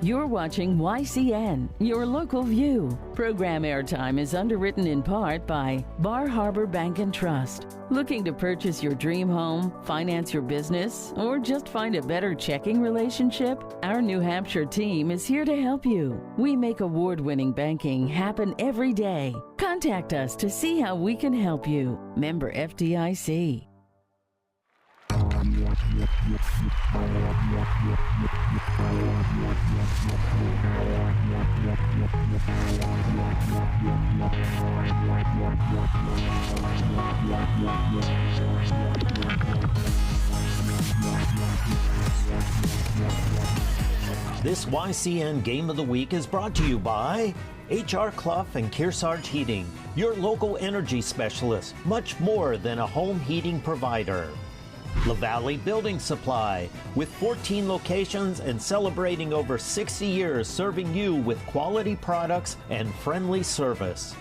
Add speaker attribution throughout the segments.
Speaker 1: You're watching YCN, your local view. Program airtime is underwritten in part by Bar Harbor Bank and Trust. Looking to purchase your dream home, finance your business, or just find a better checking relationship? Our New Hampshire team is here to help you. We make award-winning banking happen every day. Contact us to see how we can help you. Member FDIC.
Speaker 2: This YCN Game of the Week is brought to you by H.R. Clough and Kearsarge Heating, your local energy specialist, much more than a home heating provider. LaValle Building Supply, with 14 locations and celebrating over 60 years serving you with quality products and friendly service.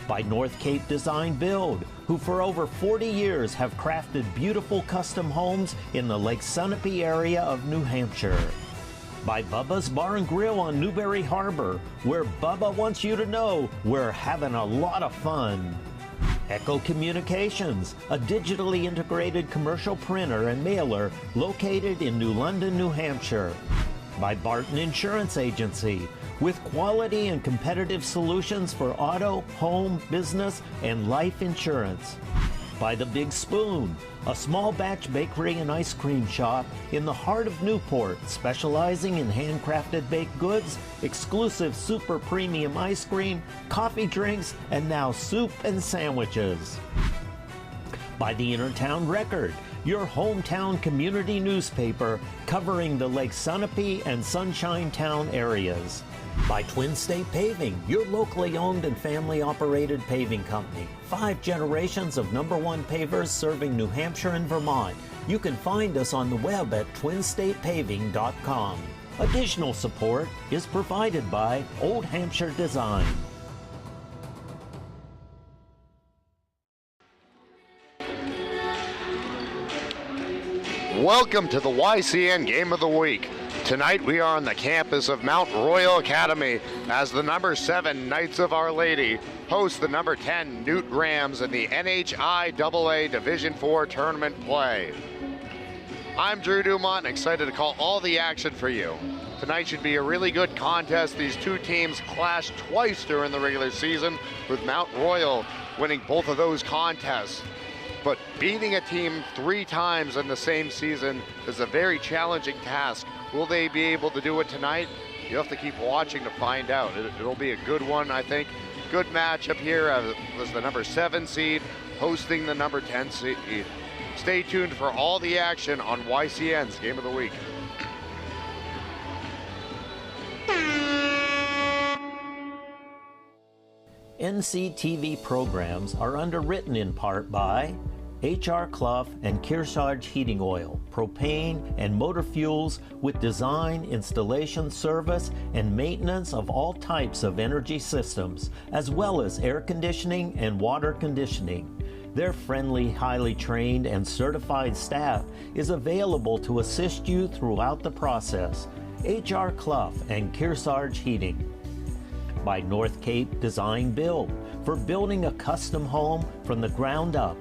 Speaker 2: By North Cape Design Build, who for over 40 years have crafted beautiful custom homes in the Lake Sunapee area of New Hampshire. By Bubba's Bar and Grill on Newberry Harbor, where Bubba wants you to know we're having a lot of fun. Echo Communications, a digitally integrated commercial printer and mailer located in New London, New Hampshire. By Barton Insurance Agency, with quality and competitive solutions for auto, home, business, and life insurance. By The Big Spoon, a small batch bakery and ice cream shop in the heart of Newport, specializing in handcrafted baked goods, exclusive super premium ice cream, coffee drinks, and now soup and sandwiches. By the Intertown Record, your hometown community newspaper covering the Lake Sunapee and Sunshine Town areas. By Twin State Paving, your locally owned and family-operated paving company. 5 generations of #1 pavers serving New Hampshire and Vermont. You can find us on the web at twinstatepaving.com. Additional support is provided by Old Hampshire Design.
Speaker 3: Welcome to the YCN Game of the Week. Tonight we are on the campus of Mount Royal Academy as the number 7 Knights of Our Lady host the number 10 Nute Rams in the NHIAA Division IV tournament play. I'm Drew Dumont, excited to call all the action for you. Tonight should be a really good contest. These two teams clashed twice during the regular season, with Mount Royal winning both of those contests. But beating a team 3 times in the same season is a very challenging task. Will they be able to do it tonight? You have to keep watching to find out. It'll be a good one, I think. Good matchup here as the number 7 seed hosting the number 10 seed. Stay tuned for all the action on YCN's Game of the Week.
Speaker 2: NCTV programs are underwritten in part by H.R. Clough and Kearsarge Heating Oil, propane and motor fuels with design, installation, service, and maintenance of all types of energy systems, as well as air conditioning and water conditioning. Their friendly, highly trained, and certified staff is available to assist you throughout the process. H.R. Clough and Kearsarge Heating. By North Cape Design Build, for building a custom home from the ground up.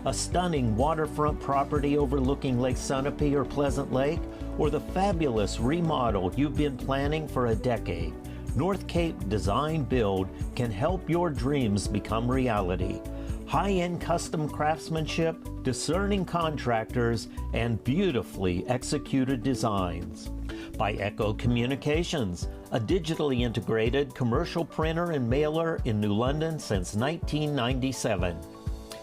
Speaker 2: A stunning waterfront property overlooking Lake Sunapee or Pleasant Lake, or the fabulous remodel you've been planning for a decade. North Cape Design Build can help your dreams become reality. High-end custom craftsmanship, discerning contractors, and beautifully executed designs. By Echo Communications, a digitally integrated commercial printer and mailer in New London since 1997.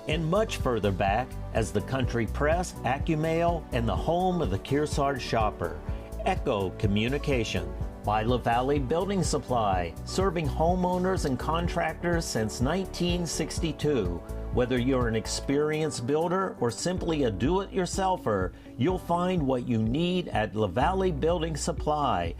Speaker 2: And much further back as the Country Press, AccuMail, and the home of the Kearsarge shopper, Echo Communication. By LaValle Building Supply, serving homeowners and contractors since 1962. Whether you're an experienced builder or simply a do-it-yourselfer, you'll find what you need at LaValle Building Supply.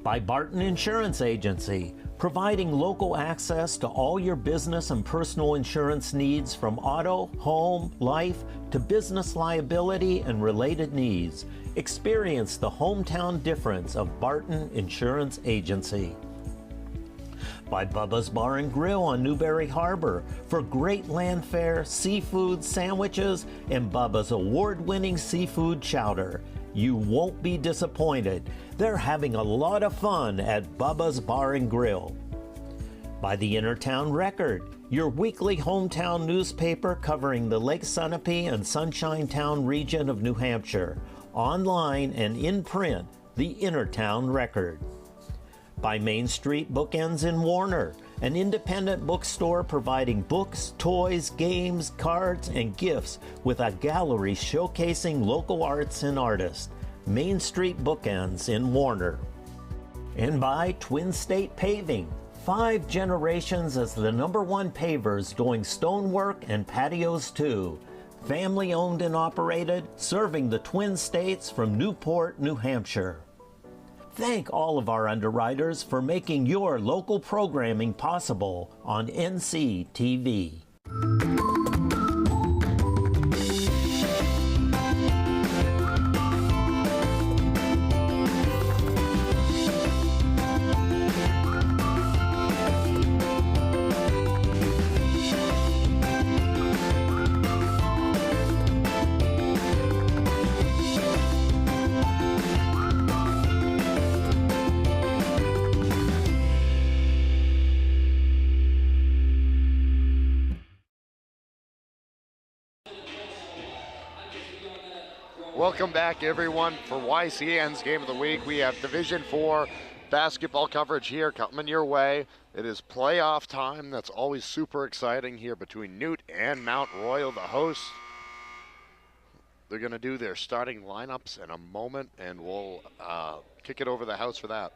Speaker 2: By Barton Insurance Agency, providing local access to all your business and personal insurance needs from auto, home, life, to business liability and related needs. Experience the hometown difference of Barton Insurance Agency. By Bubba's Bar and Grill on Newberry Harbor for great land fare, seafood, sandwiches, and Bubba's award-winning seafood chowder. You won't be disappointed. They're having a lot of fun at Bubba's Bar and Grill. By the Innertown Record, your weekly hometown newspaper covering the Lake Sunapee and Sunshine Town region of New Hampshire. Online and in print, the Innertown Record. By Main Street Bookends in Warner, an independent bookstore providing books, toys, games, cards, and gifts with a gallery showcasing local arts and artists. Main Street Bookends in Warner. And by Twin State Paving, 5 generations as the #1 pavers doing stonework and patios too. Family owned and operated, serving the Twin States from Newport, New Hampshire. Thank all of our underwriters for making your local programming possible on NCTV.
Speaker 3: Welcome back, everyone, for YCN's Game of the Week. We have Division IV basketball coverage here coming your way. It is playoff time. That's always super exciting here between Nute and Mount Royal, the hosts. They're going to do their starting lineups in a moment, and we'll kick it over the house for that.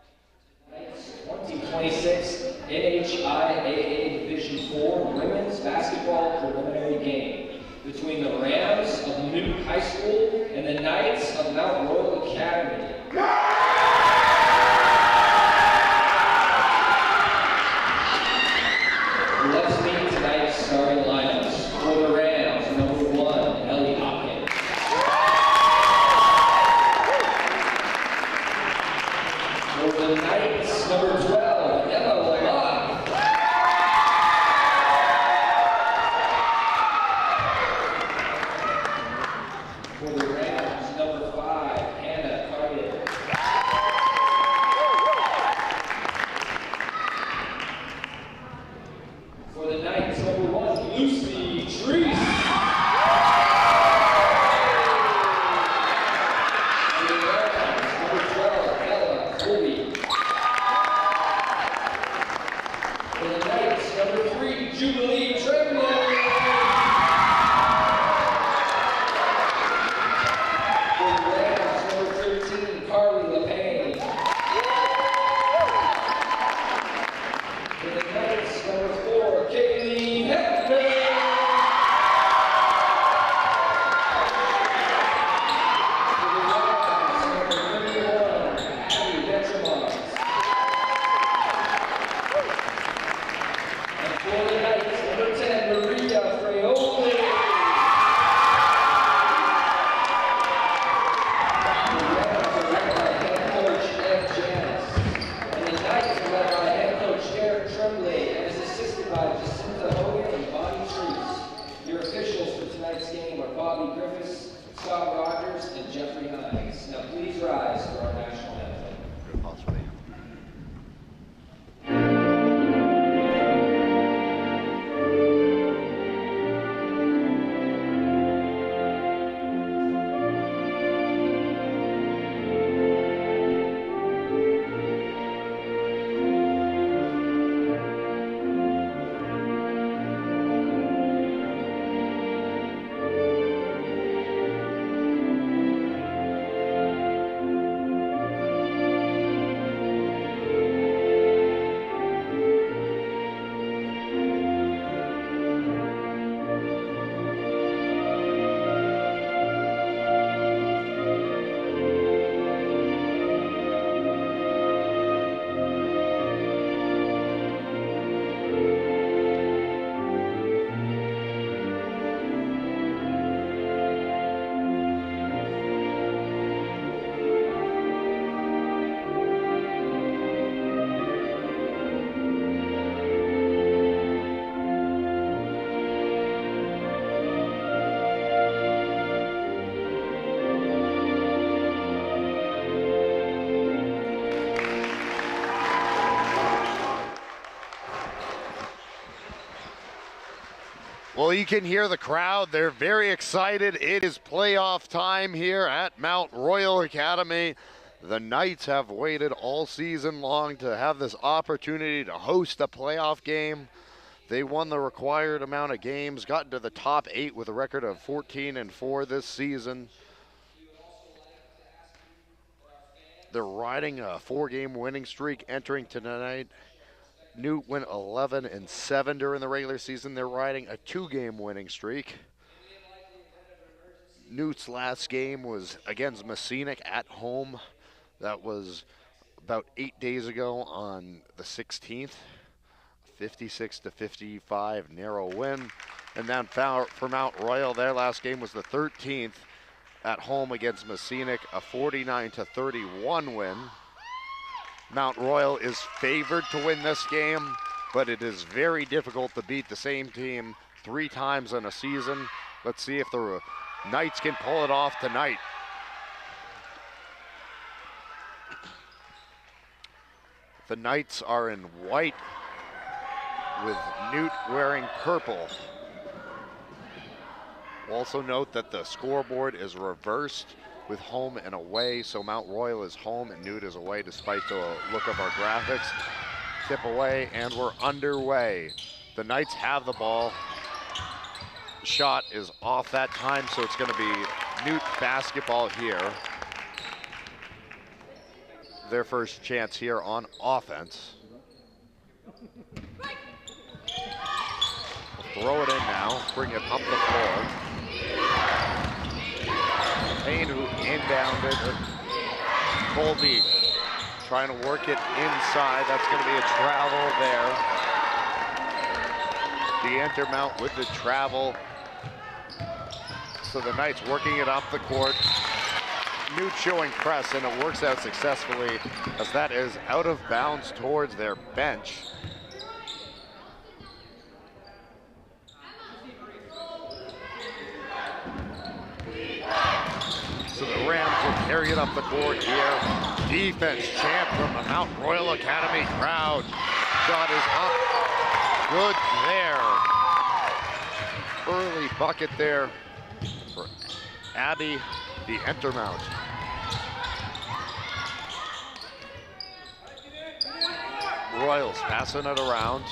Speaker 4: 2026 NHIAA Division IV Women's Basketball Preliminary Game between the Rams of Nute High School and the Knights of Mount Royal Academy. Let's meet tonight's starting lineups. For the Rams, number 1, Ellie Hopkins. For the Knights, number 12, Emma Lamont. For the Rams, number 5, Hannah Carter. For the Knights, number 1, Lucy Treese. For the Rams, number 12, Ella Colby. For the Knights, number 3, Jubilee Tremblay. For the Rams, number 13, Carly LePayne. For the Knights, number 4, Kayleen Hefner. For the Rams, number 31, Abby Detremont. And for the Knights, number 10, Maria Fraioli. The Rams are led by head coach Ed Janice. And the Knights are led by head coach Derek Tremblay and is assisted by Jacinta Hogan and Bonnie Treese. Your officials for tonight's game are Bobby Griffiths, Scott Rogers, and Jeffrey Hines. Now please rise for our national anthem.
Speaker 3: Good pause for the Well, you can hear the crowd. They're very excited. It is playoff time here at Mount Royal Academy. The Knights have waited all season long to have this opportunity to host a playoff game. They won the required amount of games, got into the top 8 with a record of 14-4 this season. They're riding a 4-game winning streak entering tonight. Nute went 11-7 during the regular season. They're riding a 2-game winning streak. Nute's last game was against Messinic at home. That was about 8 days ago on the 16th. 56-55 narrow win. And then for Mount Royal, their last game was the 13th at home against Messinic, a 49-31 win. Mount Royal is favored to win this game, but it is very difficult to beat the same team 3 times in a season. Let's see if the Knights can pull it off tonight. The Knights are in white with Nute wearing purple. Also note that the scoreboard is reversed with home and away, so Mount Royal is home and Nute is away despite the look of our graphics. Tip away, and we're underway. The Knights have the ball. Shot is off that time, so it's going to be Nute basketball here. Their first chance here on offense. We'll throw it in now, bring it up the floor. Payne, who inbounded. Colby trying to work it inside. That's going to be a travel there. DeEntermount with the travel. So the Knights working it up the court. Nute showing press, and it works out successfully as that is out of bounds towards their bench. So the Rams will carry it up the court here. Defense champ from the Mount Royal Academy crowd. Shot is up. Good there. Early bucket there for Abby DeEntermount. Royals passing it around,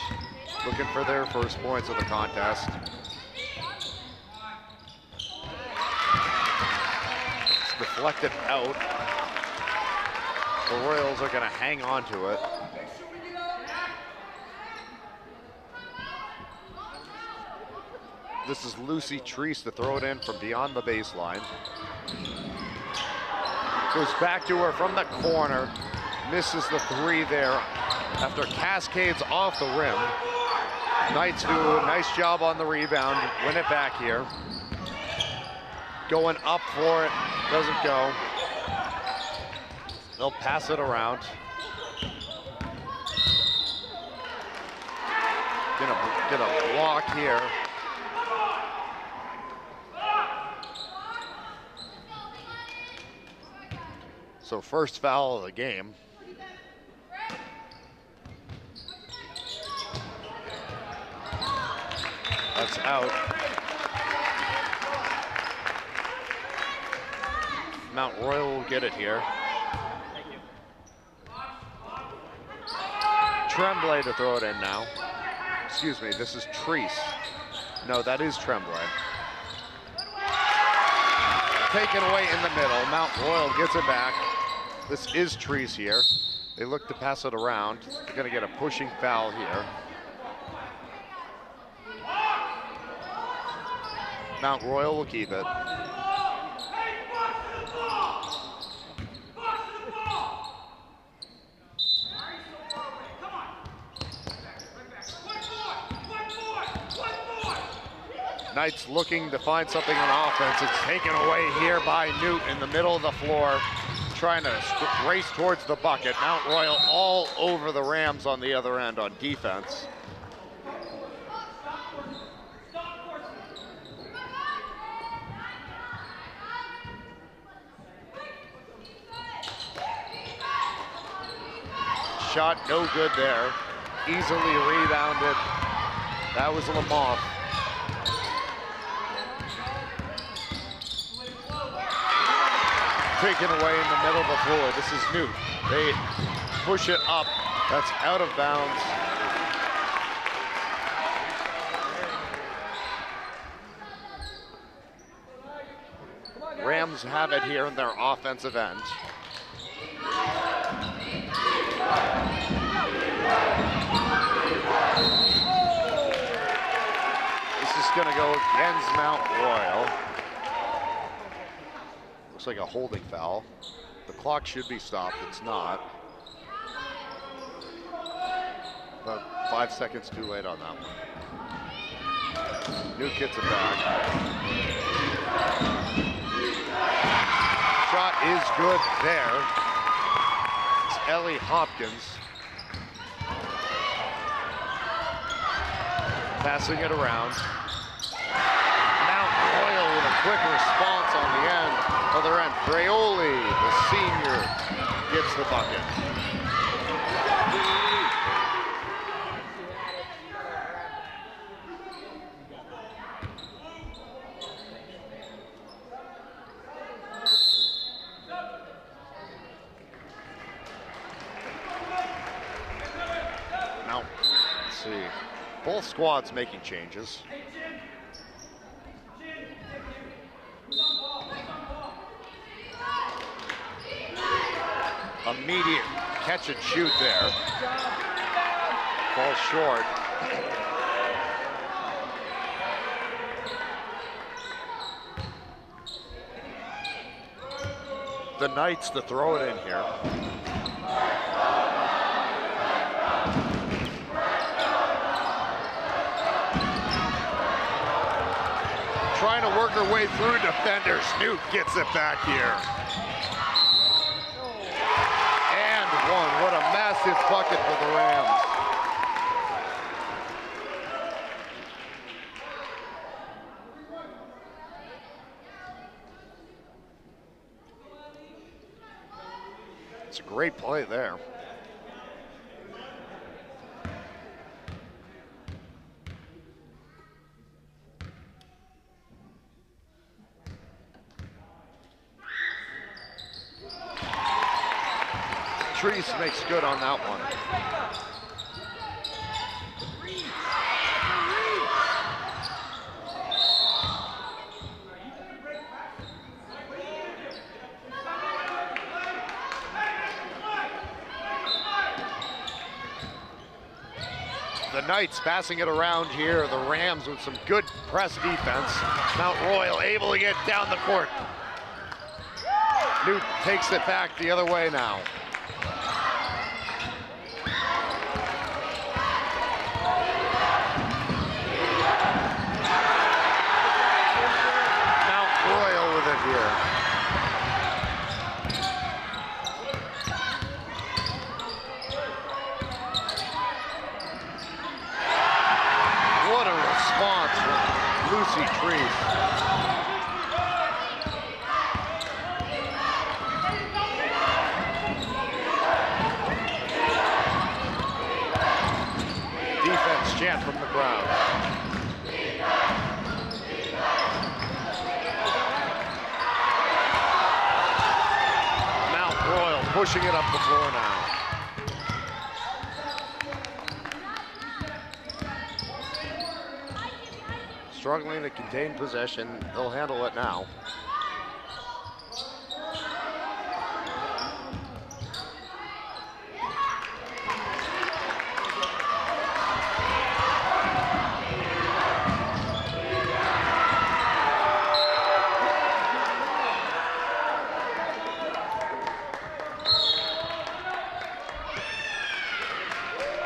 Speaker 3: looking for their first points of the contest. Deflected out. The Royals are going to hang on to it. This is Lucy Treese to throw it in from beyond the baseline. Goes back to her from the corner. Misses the 3 there after cascades off the rim. Knights do a nice job on the rebound. Win it back here. Going up for it, doesn't go. They'll pass it around. Get a block here. So first foul of the game. That's out. Mount Royal will get it here.
Speaker 5: Thank you.
Speaker 3: Tremblay to throw it in now. Excuse me, this is Treese. No, that is Tremblay. Taken away in the middle. Mount Royal gets it back. This is Treese here. They look to pass it around. They're gonna get a pushing foul here. Mount Royal will keep it. Knights looking to find something on offense. It's taken away here by Nute in the middle of the floor, trying to race towards the bucket. Mount Royal all over the Rams on the other end on defense. Shot no good there. Easily rebounded. That was Lamont. taken away in the middle of the floor. This is Nute. They push it up. That's out of bounds. Rams have it here in their offensive end. This is going to go against Mount Royal. Looks like a holding foul. The clock should be stopped. It's not. About 5 seconds too late on that one. Nute gets it back. Shot is good there. It's Ellie Hopkins. Passing it around. Mount Royal with a quick response on the other end. Fraioli, the senior, gets the bucket. Now, let's see. Both squads making changes. Immediate catch and shoot there. Falls short. The Knights to throw it in here. Trying to work her way through defenders. Nute gets it back here. And one. What a massive bucket for the Rams. It's a great play there. Treese makes good on that one. The Knights passing it around here. The Rams with some good press defense. Mount Royal able to get down the court. Nute takes it back the other way now. What a response from Lucy Treese. Defense chant from the crowd. Mount Royal pushing it up the floor now. Struggling to contain possession. They'll handle it now.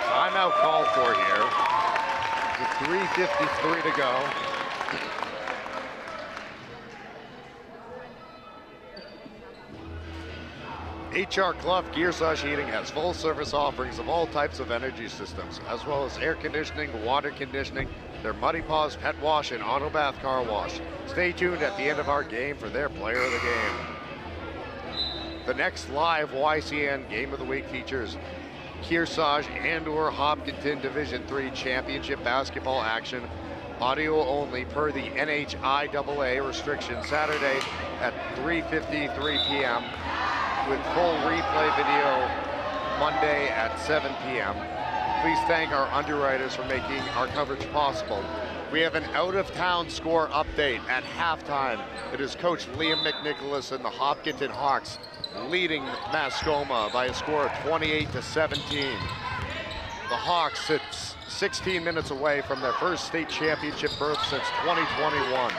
Speaker 3: Timeout called for here. With 3:53 to go. HR Clough Gearsage Heating has full service offerings of all types of energy systems, as well as air conditioning, water conditioning, their Muddy Paws pet wash, and auto bath car wash. Stay tuned at the end of our game for their player of the game. The next live YCN Game of the Week features Kearsarge and/or Hopkinton Division III Championship basketball action audio only per the NHIAA restriction, Saturday at 3:53 p.m. with full replay video Monday at 7 p.m. Please thank our underwriters for making our coverage possible. We have an out-of-town score update at halftime. It is Coach Liam McNicholas and the Hopkinton Hawks leading Mascoma by a score of 28-17. The Hawks sit 16 minutes away from their first state championship berth since 2021.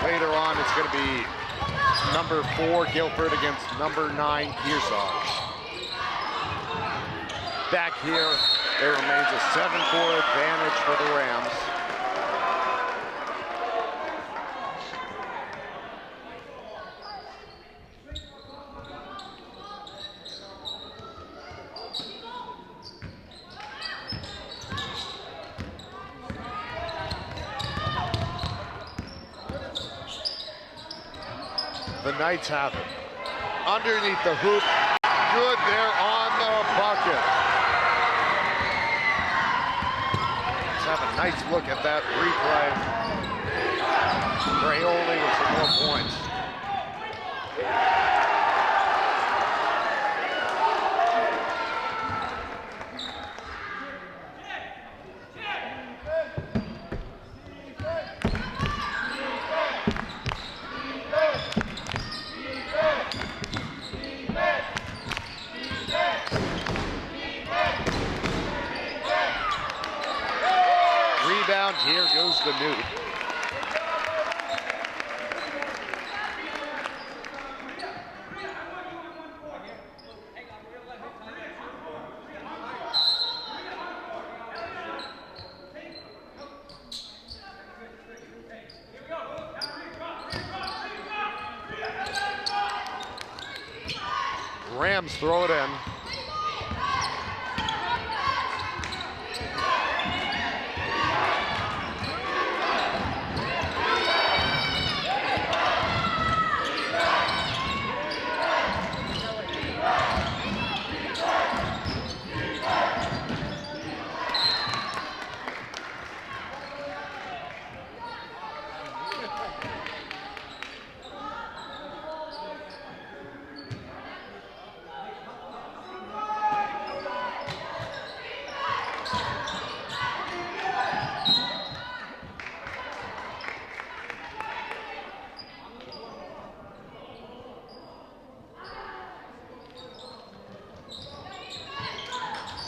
Speaker 3: Later on, it's going to be number 4 Guilford against number 9 Kearsarge. Back here, there remains a 7-4 advantage for the Rams. The Knights have it. Underneath the hoop. Good there on the bucket. Let's have a nice look at that replay. Braioli with some more points. Here goes the Nute. Rams throw it in.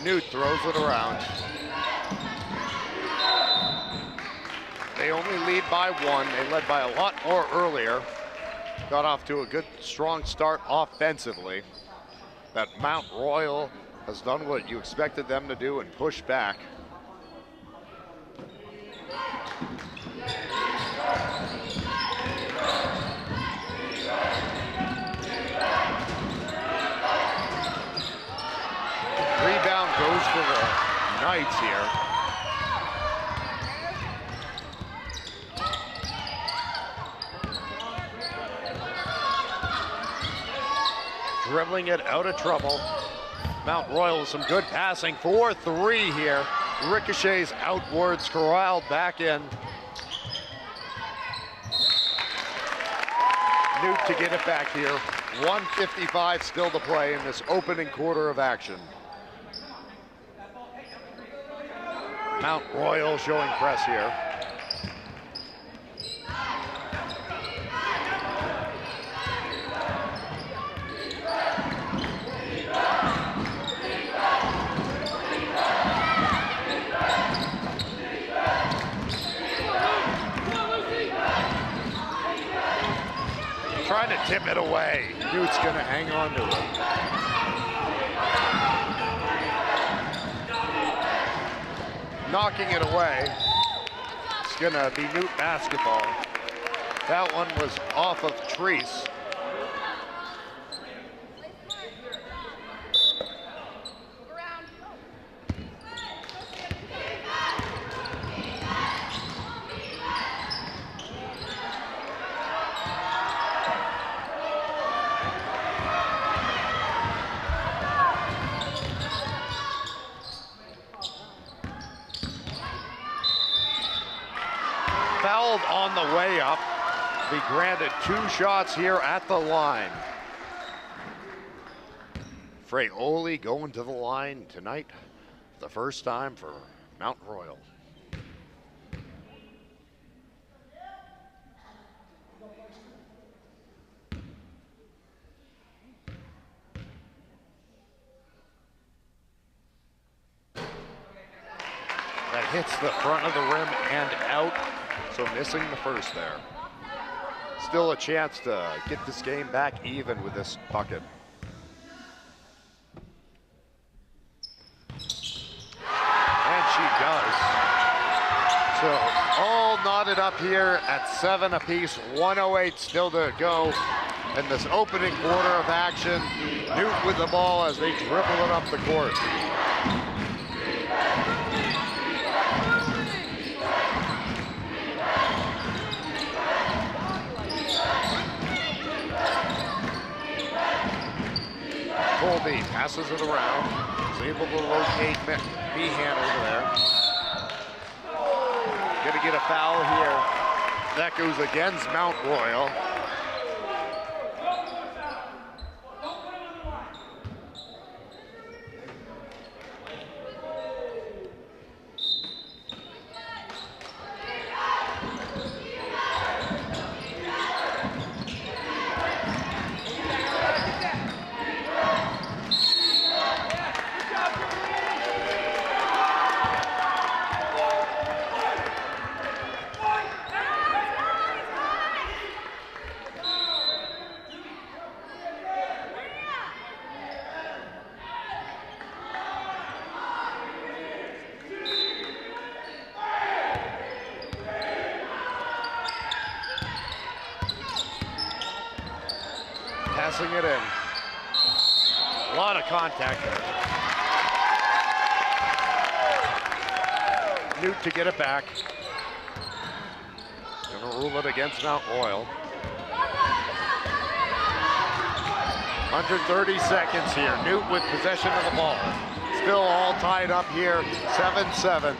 Speaker 3: Nute throws it around. They only lead by 1. They led by a lot more earlier. Got off to a good, strong start offensively. That Mount Royal has done what you expected them to do and push back. Rebound goes to the Knights here. Dribbling it out of trouble. Mount Royal with some good passing. 4-3 here. Ricochets outwards, corralled back in. Nute to get it back here. 1:55 still to play in this opening quarter of action. Mount Royal showing press here. Trying to tip it away. Nute's gonna hang on to it. Knocking it away. It's gonna be Nute basketball. That one was off of Treese. fouled on the way up. Be granted 2 shots here at the line. Fraioli going to the line tonight, the first time for Mount Royal. That hits the front of the rim and out, so missing the first there. Still a chance to get this game back even with this bucket. And she does. So all knotted up here at 7 apiece, 1:08 still to go in this opening quarter of action. Nute with the ball as they dribble it up the court. Colby passes it around. Is able to locate Meehan over there. Gonna get a foul here. That goes against Mount Royal. Passing it in. A lot of contact there. Nute to get it back. Gonna rule it against Mount Royal. 130 seconds here. Nute with possession of the ball. Still all tied up here, 7-7.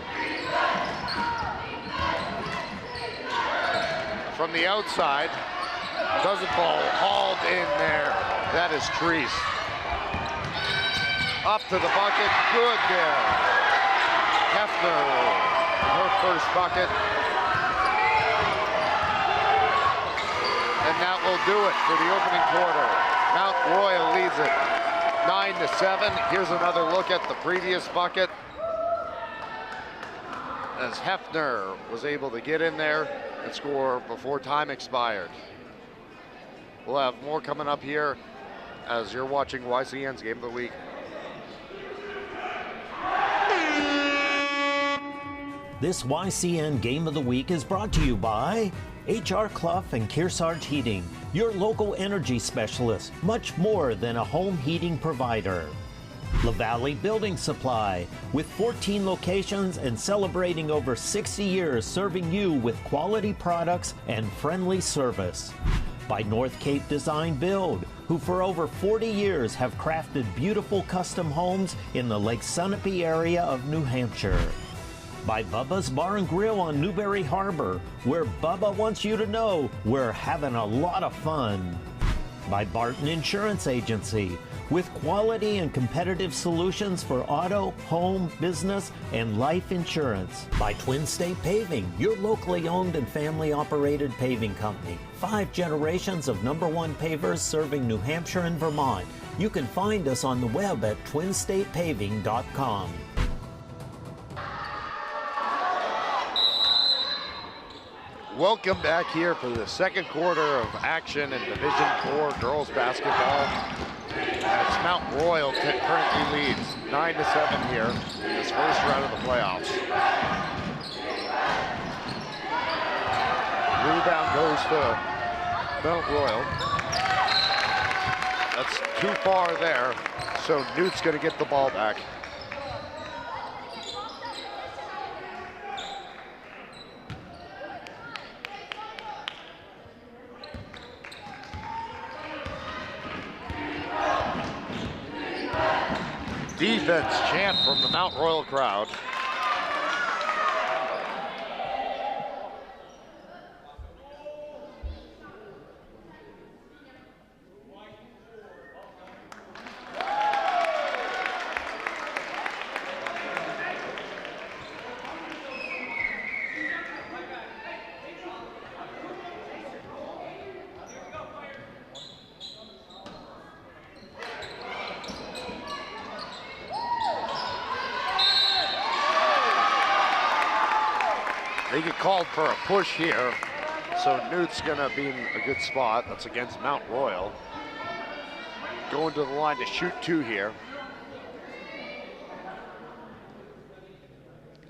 Speaker 3: From the outside. Doesn't fall, hauled in there. That is Treese. Up to the bucket, good there. Hefner, her first bucket. And that will do it for the opening quarter. Mount Royal leads it 9-7. Here's another look at the previous bucket. As Hefner was able to get in there and score before time expired. We'll have more coming up here as you're watching YCN's Game of the Week.
Speaker 2: This YCN Game of the Week is brought to you by H.R. Clough and Kearsarge Heating, your local energy specialist, much more than a home heating provider. La Valley Building Supply, with 14 locations and celebrating over 60 years serving you with quality products and friendly service. By North Cape Design Build, who for over 40 years have crafted beautiful custom homes in the Lake Sunapee area of New Hampshire. By Bubba's Bar and Grill on Newberry Harbor, where Bubba wants you to know we're having a lot of fun. By Barton Insurance Agency, with quality and competitive solutions for auto, home, business, and life insurance. By Twin State Paving, your locally owned and family operated paving company. 5 generations of #1 pavers serving New Hampshire and Vermont. You can find us on the web at twinstatepaving.com.
Speaker 3: Welcome back here for the second quarter of action in Division IV girls basketball. As Mount Royal currently leads 9-7 here in this first round of the playoffs. Rebound goes to Mount Royal. That's too far there, so Nute's going to get the ball back. Defense chant from the Mount Royal crowd. They get called for a push here, so Nute's gonna be in a good spot. That's against Mount Royal. Going to the line to shoot 2 here.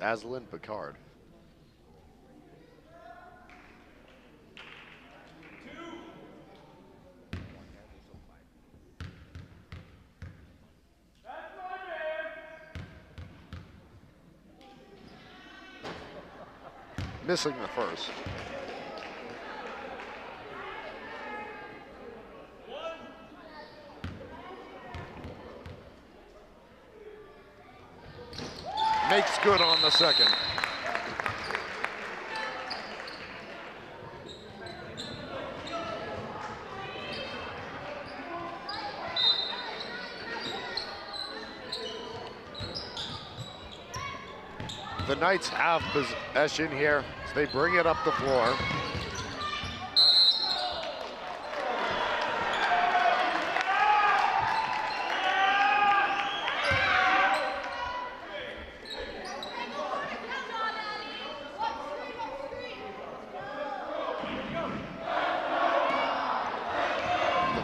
Speaker 3: Aslan Picard. Missing the first. Makes good on the second. The Knights have possession here, so they bring it up the floor.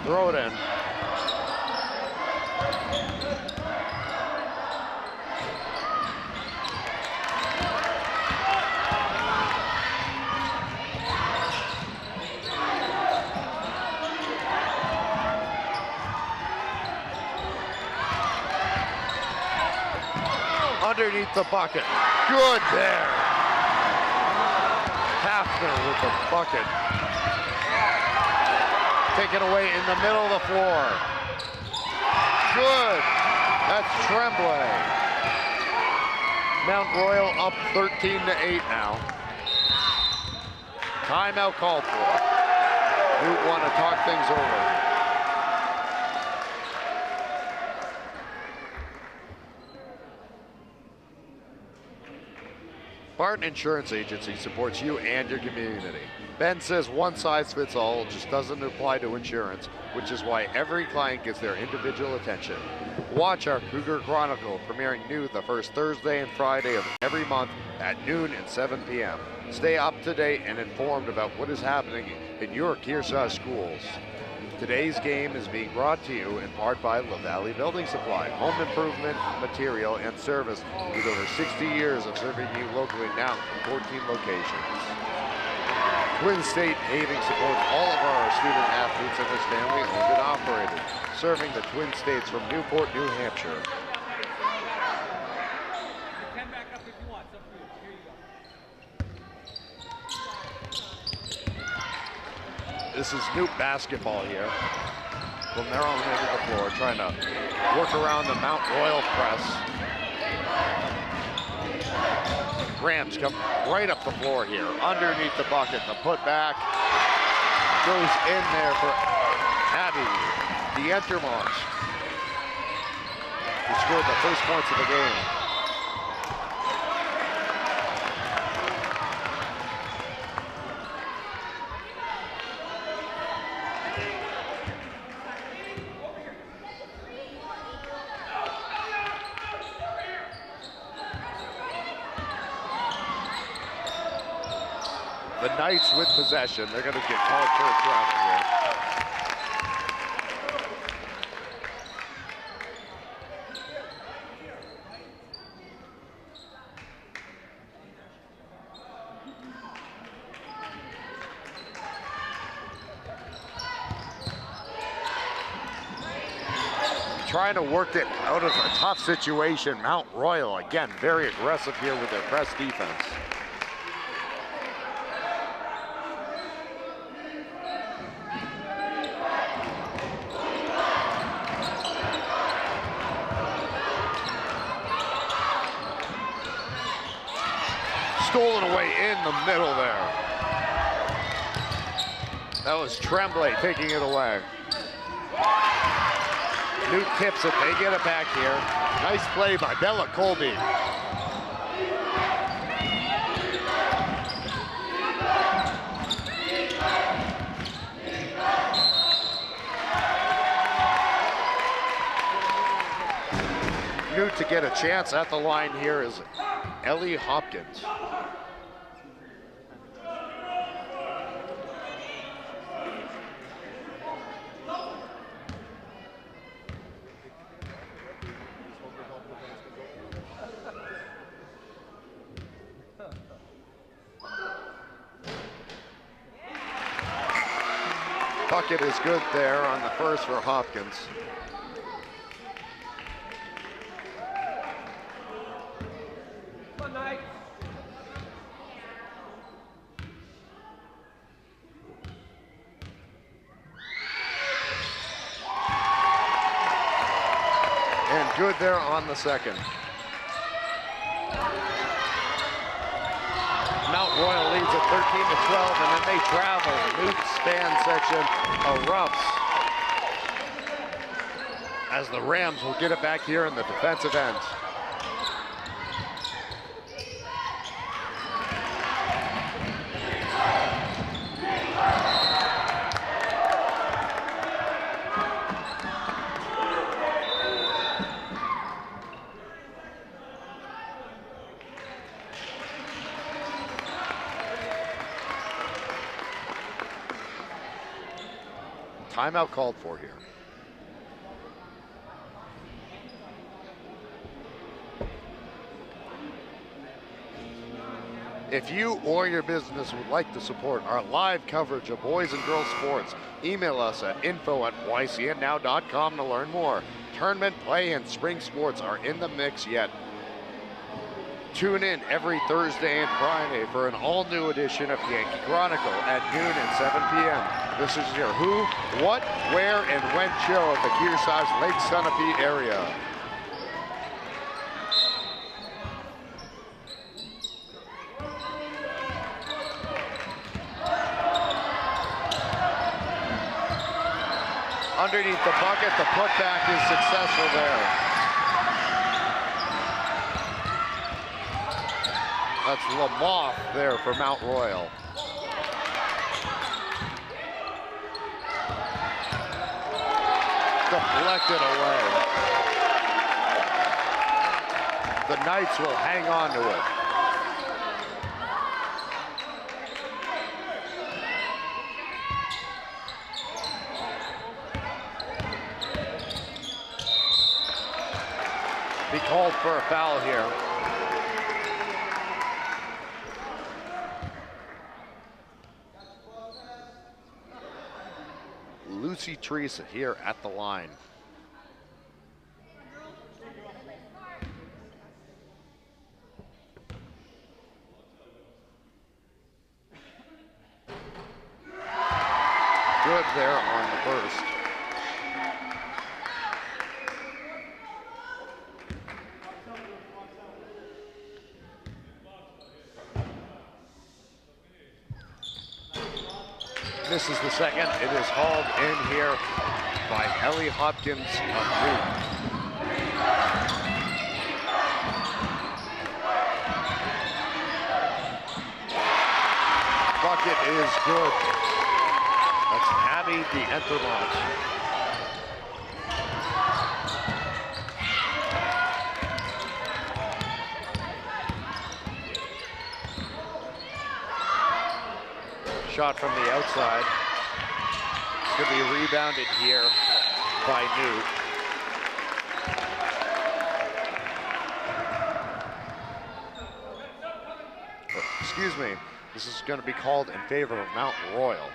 Speaker 3: Throw it in. Underneath the bucket. Good there. Hafner with the bucket. Taken away in the middle of the floor. Good. That's Tremblay. Mount Royal up 13-8 now. Timeout called for. Nute want to talk things over. Barton Insurance Agency supports you and your community. Ben says one size fits all just doesn't apply to insurance, which is why every client gets their individual attention. Watch our Cougar Chronicle premiering new the first Thursday and Friday of every month at noon and 7 p.m. Stay up to date and informed about what is happening in your Kearsarge schools. Today's game is being brought to you in part by La Valley Building Supply, home improvement, material, and service with over 60 years of serving you locally now from 14 locations. Twin State Paving supports all of our student athletes and his family owned and operated, serving the Twin States from Newport, New Hampshire. This is Nute basketball here. From their own end of the floor, trying to work around the Mount Royal press. Rams come right up the floor here, underneath the bucket. The putback goes in there for Abby Dientermont, who scored the first points of the game. The Knights with possession. They're going to get called for a travel here. Trying to work it out of a tough situation. Mount Royal, again, very aggressive here with their press defense. Stolen away in the middle there. That was Tremblay taking it away. Nute tips it, they get it back here. Nice play by Bella Colby. Nute to get a chance at the line here is Ellie Hopkins. Bucket is good there on the first for Hopkins. And good there on the second. Mount Royal leads at 13-12, and then they travel. Nute's fan section erupts as the Rams will get it back here in the defensive end. Timeout called for here. If you or your business would like to support our live coverage of boys and girls sports, email us at info@ycnnow.com to learn more. Tournament play and spring sports are in the mix yet. Tune in every Thursday and Friday for an all-new edition of Yankee Chronicle at noon and 7 p.m. This is your who, what, where, and when show of the Kearsarge Lake Sunapee area. Underneath the bucket, the putback is successful there. That's Lamoth there for Mount Royal. Deflected away. The Knights will hang on to it. Be called for a foul here. Lucy Teresa here at the line. Good there on the first. This is the second. It is hauled in here by Ellie Hopkins of Nute. Bucket is good. That's Abby D'Entermont. Shot from the outside. It's going to be rebounded here by Nute. Excuse me. This is going to be called in favor of Mount Royal.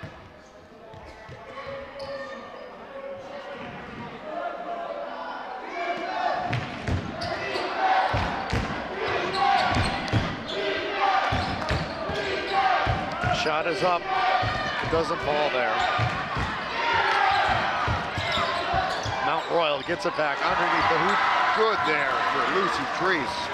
Speaker 3: Shot is up. It doesn't fall there. Mount Royal gets it back underneath the hoop. Good there for Lucy Treese.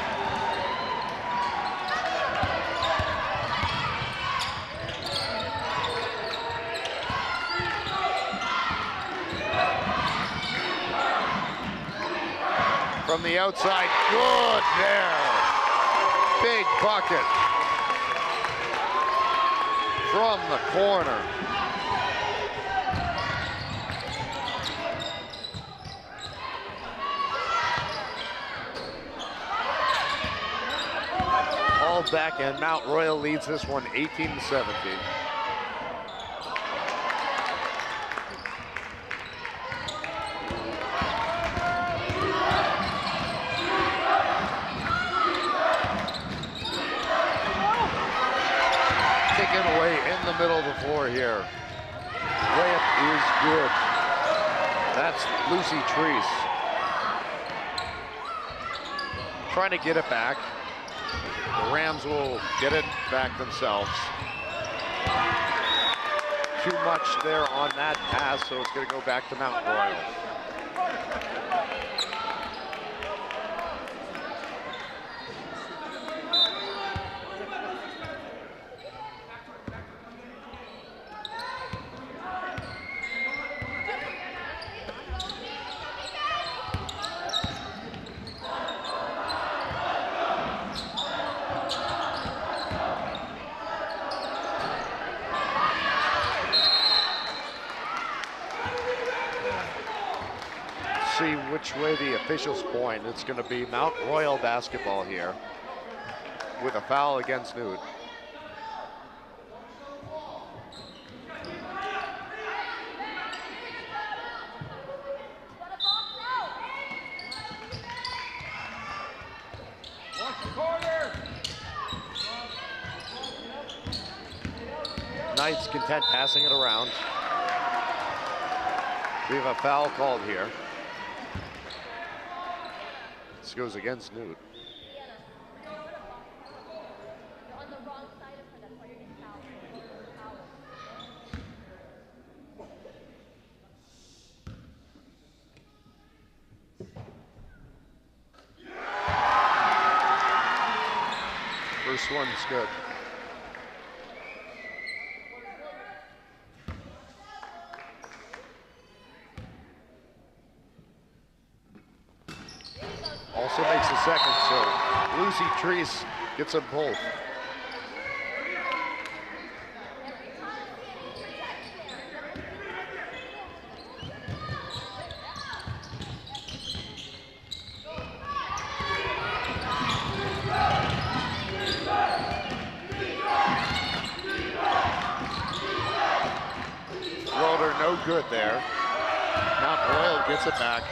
Speaker 3: From the outside, good there. Big bucket. From the corner. All back, and Mount Royal leads this one 18-17. Taken away in the middle of the floor here. layup is good. That's Lucy Treese. Trying to get it back. The Rams will get it back themselves. Too much there on that pass, so it's going to go back to Mount Royal. See which way the officials point. It's going to be Mount Royal basketball here with a foul against Nute. Knight's content passing it around. We have a foul called here. This goes against Nute. First one's good. Also makes the second, so Lucy Treese gets them both. Floater no good there. Mount Royal gets it back.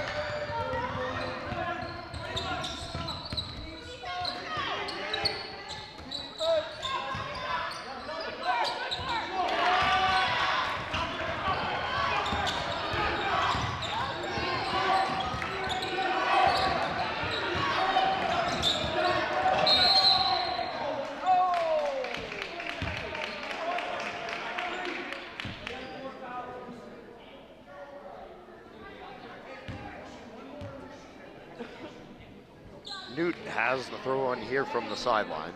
Speaker 3: Nute has the throw in here from the sideline.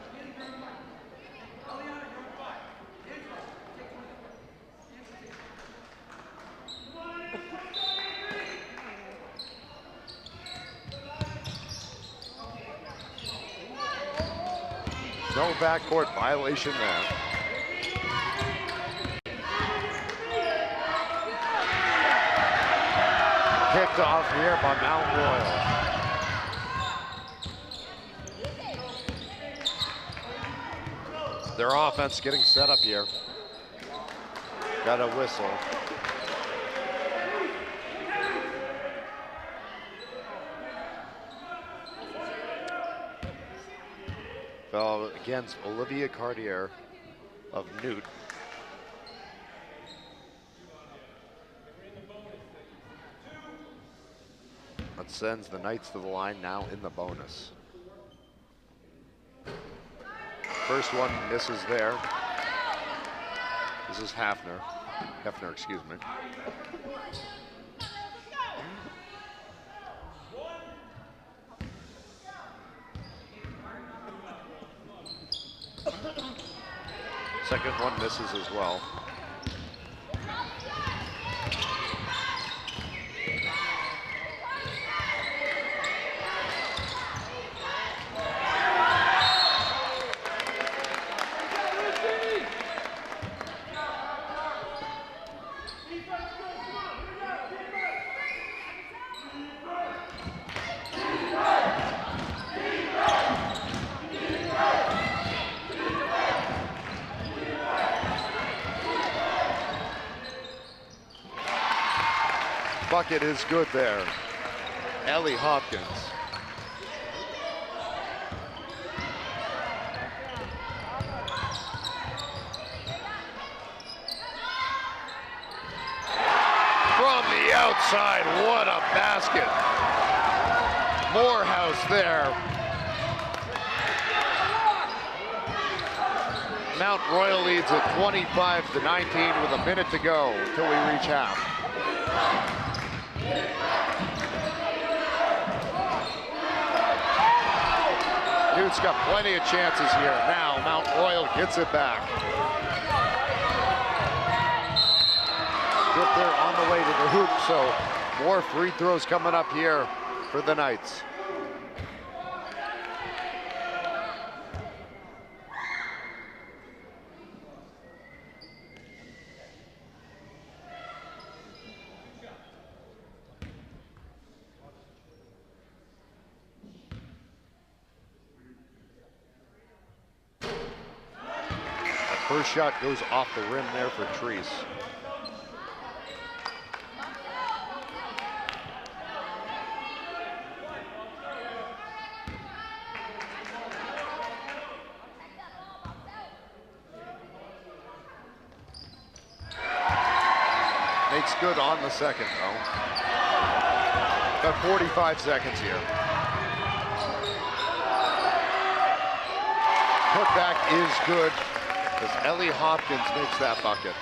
Speaker 3: No backcourt violation there. Picked off here by Mount Royal. Their offense getting set up here. Got a whistle. Fell against Olivia Cartier of Nute. That sends the Knights to the line now in the bonus. First one misses there. This is Hefner, excuse me. Second one misses as well. Bucket is good there. Ellie Hopkins. outside. What a basket. Morehouse there. Mount Royal leads at 25-19 with a minute to go until we reach half. Nute's got plenty of chances here. Now Mount Royal gets it back. Good there on the way to the hoop, so more free throws coming up here for the Knights. First shot goes off the rim there for Treese. Makes good on the second, though. Got 45 seconds here. Putback is good as Ellie Hopkins makes that bucket.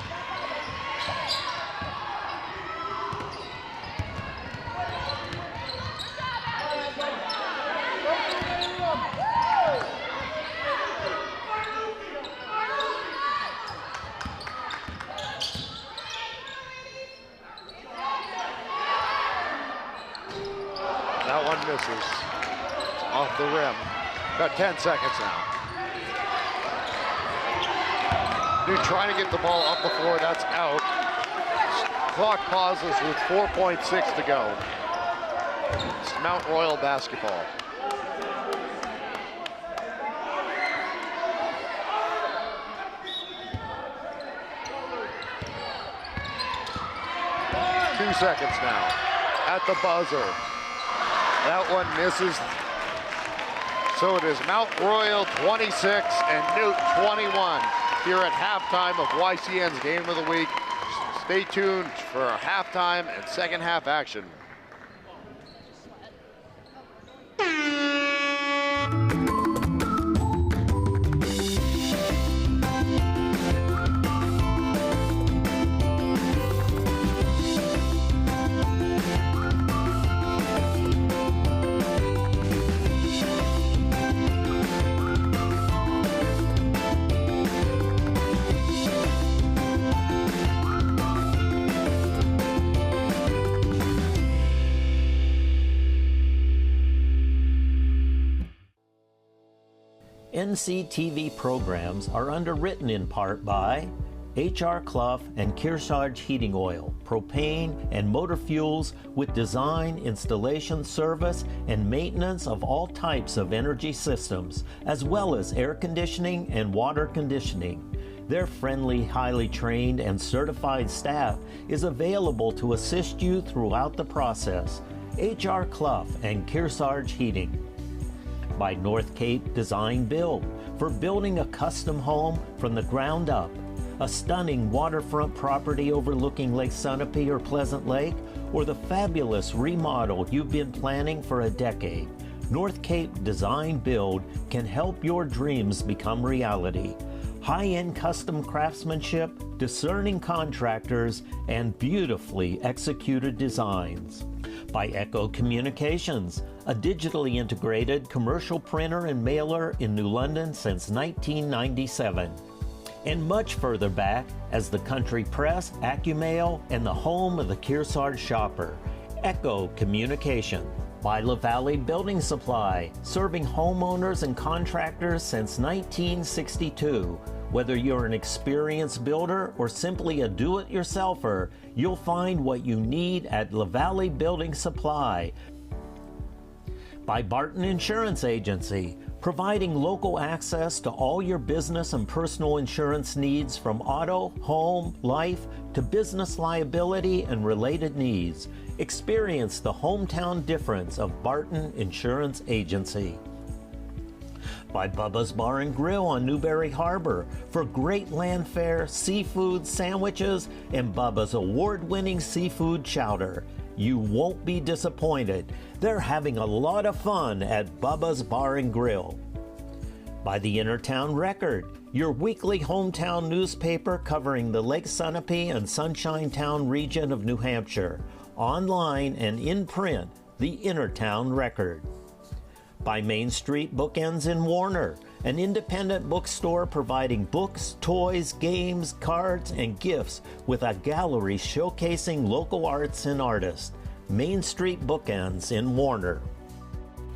Speaker 3: That one misses. It's off the rim. Got 10 seconds now. Nute trying to get the ball up the floor. That's out. Clock pauses with 4.6 to go. It's Mount Royal basketball. Two seconds now at the buzzer. That one misses. So it is Mount Royal 26 and Nute 21 here at halftime of YCN's Game of the Week. Stay tuned for halftime and second half action.
Speaker 2: NCTV programs are underwritten in part by H.R. Clough and Kearsarge Heating Oil, propane and motor fuels with design, installation, service, and maintenance of all types of energy systems, as well as air conditioning and water conditioning. Their friendly, highly trained, and certified staff is available to assist you throughout the process. H.R. Clough and Kearsarge Heating. By North Cape Design Build, for building a custom home from the ground up. A stunning waterfront property overlooking Lake Sunapee or Pleasant Lake, or the fabulous remodel you've been planning for a decade. North Cape Design Build can help your dreams become reality. High-end custom craftsmanship, discerning contractors, and beautifully executed designs. By Echo Communications, a digitally integrated commercial printer and mailer in New London since 1997. And much further back as the Country Press, AccuMail, and the home of the Kearsarge shopper, Echo Communication. By La Valley Building Supply, serving homeowners and contractors since 1962. Whether you're an experienced builder or simply a do-it-yourselfer, you'll find what you need at La Valley Building Supply. By Barton Insurance Agency, providing local access to all your business and personal insurance needs from auto, home, life, to business liability and related needs. Experience the hometown difference of Barton Insurance Agency. By Bubba's Bar and Grill on Newberry Harbor for great land fare, seafood, sandwiches, and Bubba's award-winning seafood chowder. You won't be disappointed. They're having a lot of fun at Bubba's Bar and Grill. By the Innertown Record, your weekly hometown newspaper covering the Lake Sunapee and Sunshine Town region of New Hampshire. Online and in print, the Innertown Record. By Main Street Bookends in Warner, an independent bookstore providing books, toys, games, cards, and gifts with a gallery showcasing local arts and artists. Main Street Bookends in Warner.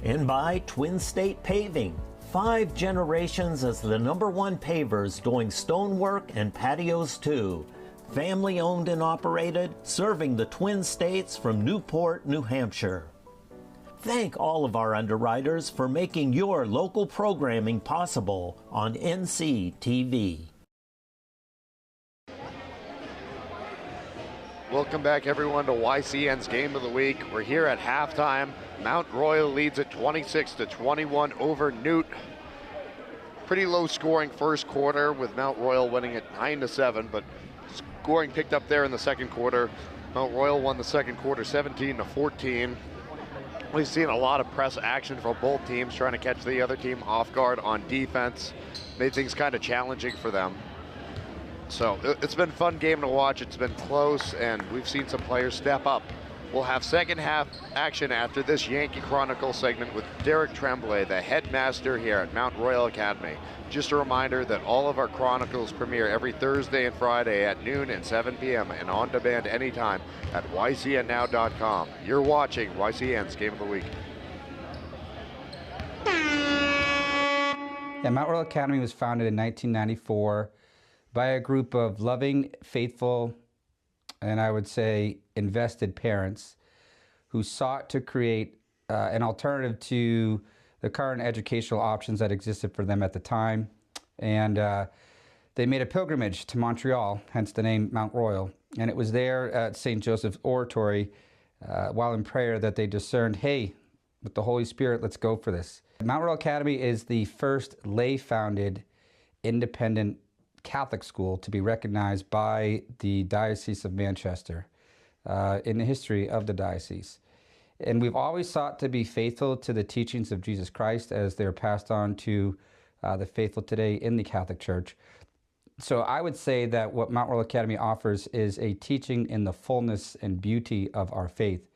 Speaker 2: And by Twin State Paving, 5 generations as the #1 pavers doing stonework and patios too. Family owned and operated, serving the Twin States from Newport, New Hampshire. Thank all of our underwriters for making your local programming possible on NCTV.
Speaker 3: Welcome back, everyone, to YCN's Game of the Week. We're here at halftime. Mount Royal leads at 26-21 over Nute. Pretty low scoring first quarter with Mount Royal winning at 9-7, but scoring picked up there in the second quarter. Mount Royal won the second quarter 17-14. We've seen a lot of press action from both teams trying to catch the other team off guard on defense. Made things kind of challenging for them. So it's been a fun game to watch. It's been close, and we've seen some players step up. We'll have second half action after this Yankee Chronicle segment with Derek Tremblay, the headmaster here at Mount Royal Academy. Just a reminder that all of our Chronicles premiere every Thursday and Friday at noon and 7 p.m. and on demand anytime at ycnnow.com. You're watching YCN's Game of the Week.
Speaker 5: Yeah, Mount Royal Academy was founded in 1994 by a group of loving, faithful, and I would say invested parents who sought to create an alternative to the current educational options that existed for them at the time. And they made a pilgrimage to Montreal, hence the name Mount Royal. And it was there at St. Joseph's Oratory, while in prayer, that they discerned, hey, with the Holy Spirit, let's go for this. Mount Royal Academy is the first lay-founded independent Catholic school to be recognized by the Diocese of Manchester in the history of the diocese. And we've always sought to be faithful to the teachings of Jesus Christ as they're passed on to the faithful today in the Catholic Church. So I would say that what Mount Royal Academy offers is a teaching in the fullness and beauty of our faith.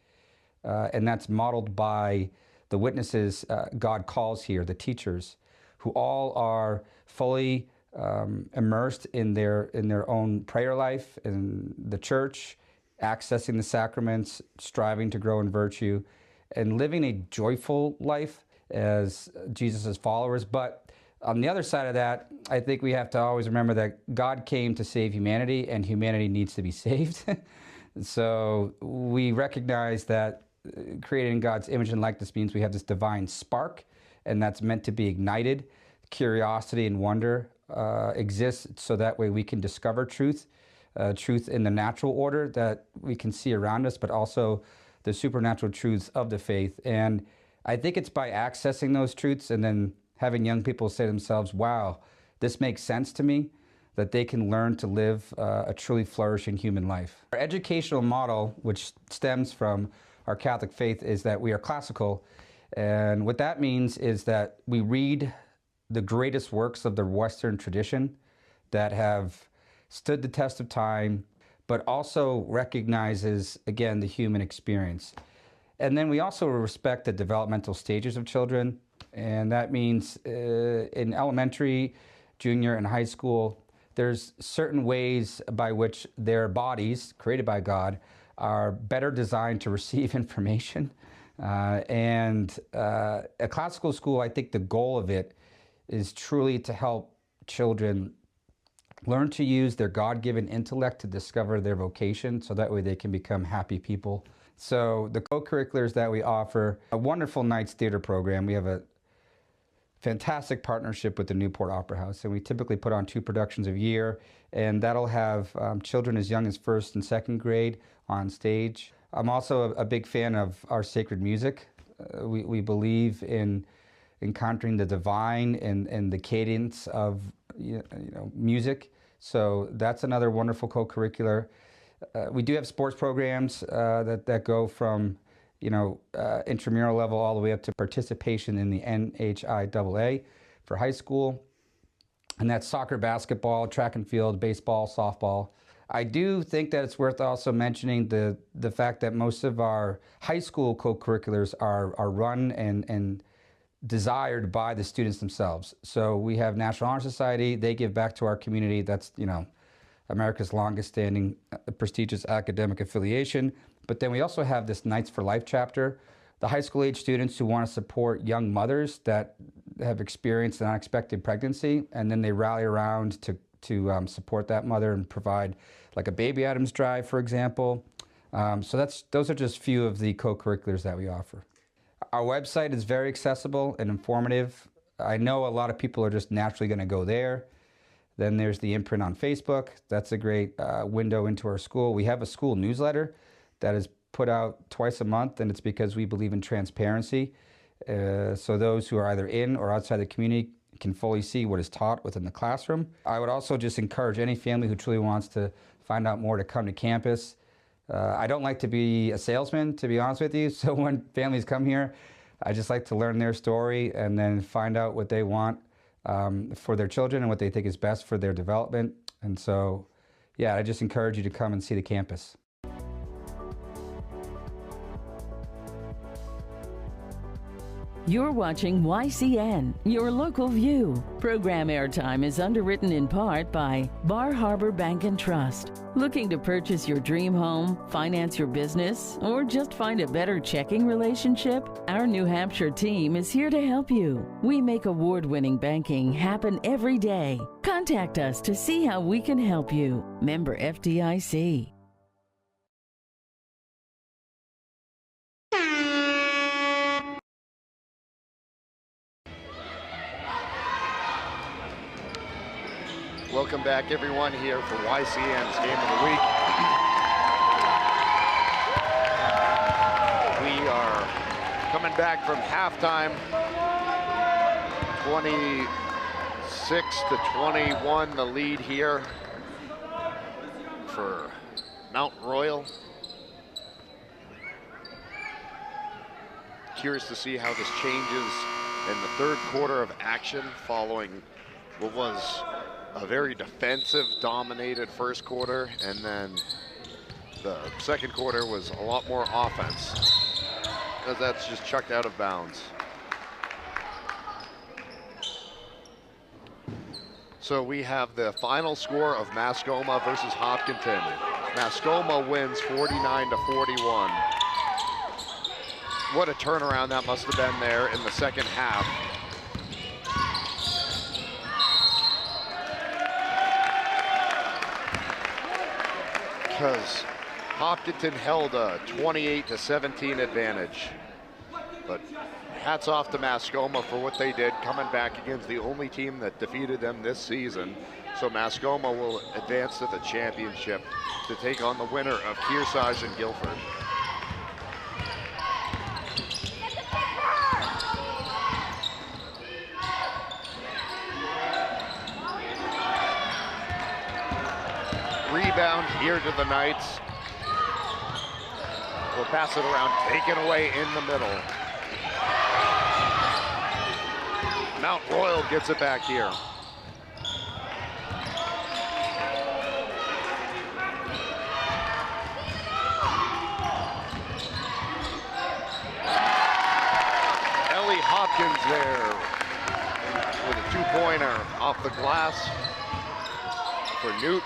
Speaker 5: And that's modeled by the witnesses God calls here, the teachers, who all are fully immersed in their own prayer life, in the church, accessing the sacraments, striving to grow in virtue, and living a joyful life as Jesus' followers. But on the other side of that, I think we have to always remember that God came to save humanity, and humanity needs to be saved. So we recognize that created in God's image and likeness means we have this divine spark, and that's meant to be ignited. Curiosity and wonder exists so that way we can discover truth in the natural order that we can see around us, but also the supernatural truths of the faith. And I think it's by accessing those truths and then having young people say to themselves, wow, this makes sense to me, that they can learn to live a truly flourishing human life. Our educational model, which stems from our Catholic faith, is that we are classical. And what that means is that we read the greatest works of the Western tradition that have stood the test of time, but also recognizes, again, the human experience. And then we also respect the developmental stages of children, and that means in elementary, junior, and high school, there's certain ways by which their bodies, created by God, are better designed to receive information. And a classical school, I think the goal of it is truly to help children learn to use their God-given intellect to discover their vocation, so that way they can become happy people. So the co-curriculars that we offer, a wonderful Nights Theater program. We have a fantastic partnership with the Newport Opera House, and we typically put on 2 productions a year, and that'll have children as young as 1st and 2nd grade on stage. I'm also a big fan of our sacred music. We believe in encountering the divine and the cadence of music. So that's another wonderful co-curricular. We do have sports programs that go from intramural level all the way up to participation in the NHIAA for high school. And that's soccer, basketball, track and field, baseball, softball. I do think that it's worth also mentioning the fact that most of our high school co-curriculars are run and desired by the students themselves. So we have National Honor Society. They give back to our community. That's, America's longest standing prestigious academic affiliation. But then we also have this Knights for Life chapter. The high school age students who want to support young mothers that have experienced an unexpected pregnancy, and then they rally around to support that mother and provide like a Baby Adams drive, for example. So those are just few of the co-curriculars that we offer. Our website is very accessible and informative. I know a lot of people are just naturally going to go there. Then there's the imprint on Facebook. That's a great window into our school. We have a school newsletter that is put out twice a month, and it's because we believe in transparency. So those who are either in or outside the community can fully see what is taught within the classroom. I would also just encourage any family who truly wants to find out more to come to campus. I don't like to be a salesman, to be honest with you, so when families come here, I just like to learn their story and then find out what they want for their children and what they think is best for their development. And so, yeah, I just encourage you to come and see the campus.
Speaker 1: You're watching YCN, your local view. Program airtime is underwritten in part by Bar Harbor Bank and Trust. Looking to purchase your dream home, finance your business, or just find a better checking relationship? Our New Hampshire team is here to help you. We make award-winning banking happen every day. Contact us to see how we can help you. Member FDIC.
Speaker 3: Welcome back, everyone, here for YCN's Game of the Week. We are coming back from halftime, 26-21, the lead here for Mount Royal. Curious to see how this changes in the third quarter of action following what was a very defensive dominated first quarter, and then the second quarter was a lot more offense, because that's just chucked out of bounds. So we have the final score of Mascoma versus Hopkinton. Mascoma wins 49-41. What a turnaround that must have been there in the second half. Because Hopkinton held a 28-17 advantage. But hats off to Mascoma for what they did, coming back against the only team that defeated them this season. So Mascoma will advance to the championship to take on the winner of Kearsarge and Guilford. Rebound here to the Knights. We'll pass it around, taken away in the middle. Mount Royal gets it back here. Ellie Hopkins there with a two-pointer off the glass for Nute.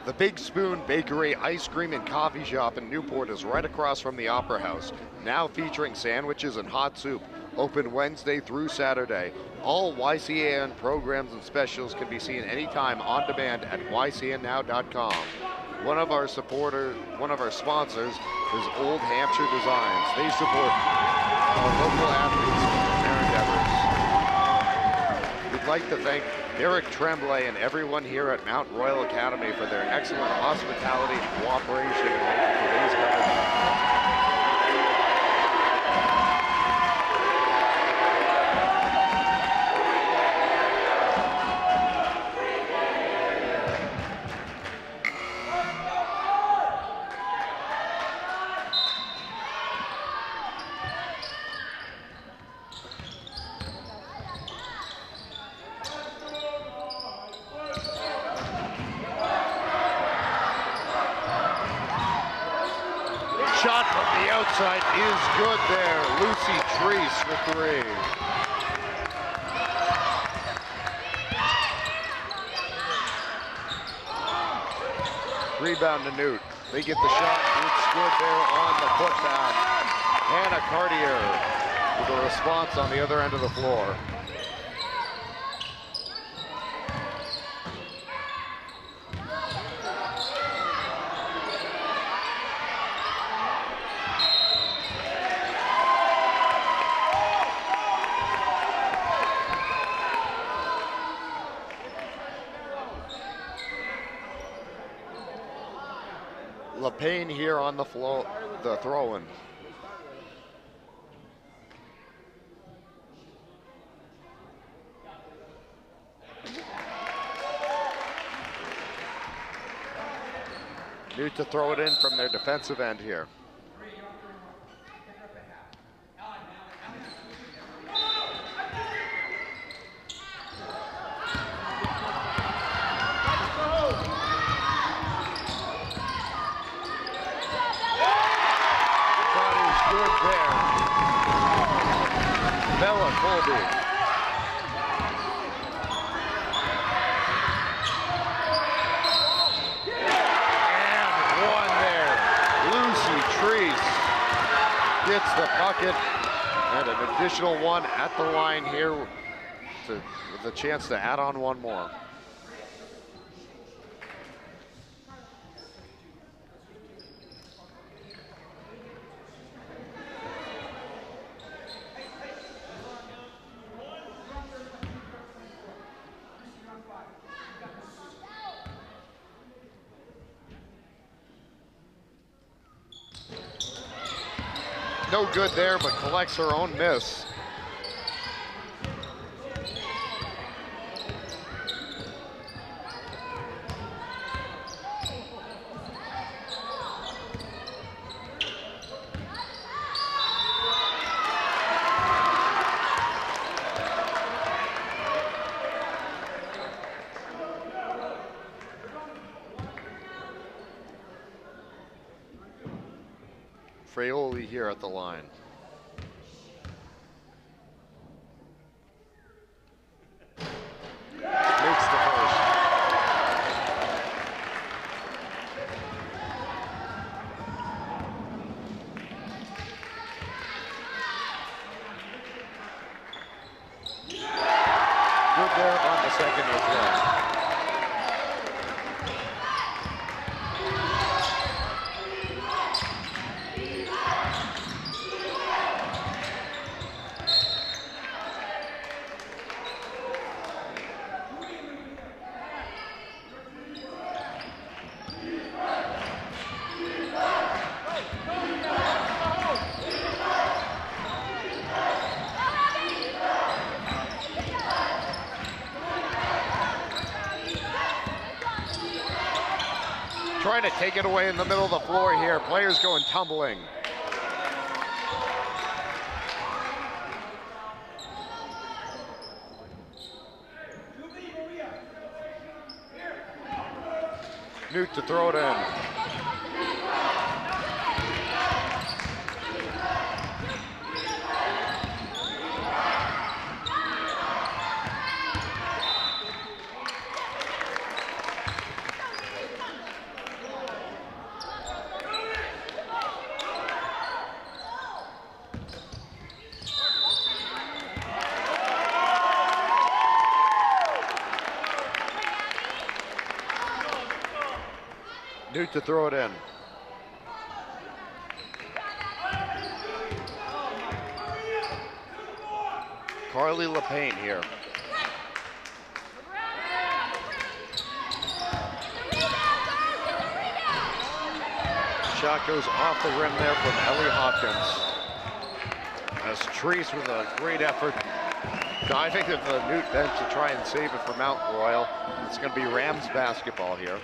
Speaker 3: The Big Spoon Bakery Ice Cream and Coffee Shop in Newport is right across from the Opera House, now featuring sandwiches and hot soup. open Wednesday through Saturday. All YCAN programs and specials can be seen anytime on demand at ycnnow.com. One of our sponsors is Old Hampshire Designs. They support our local athletes in their endeavors. We'd like to thank Derek Tremblay and everyone here at Mount Royal Academy for their excellent hospitality and cooperation in making today's coverage. Shot from the outside is good there. Lucy Treese for three. Rebound to Nute. They get the shot. It's good there on the putback. Hannah Cartier with a response on the other end of the floor. LePayne here on the floor, the throw-in. Nute to throw it in from their defensive end here. Bella Colby. And one there. Lucy Treese gets the bucket and an additional one at the line here with a chance to add on one more. No good there, but collects her own miss. Fraioli here at the line. Makes the first. Good there on the second as well. Trying to take it away in the middle of the floor here. Players going tumbling. Nute to throw it in. Nute to throw it in. Carly LePaine here. Shot goes off the rim there from Ellie Hopkins. As Treese with a great effort diving to the Nute bench to try and save it for Mount Royal. It's going to be Rams basketball here.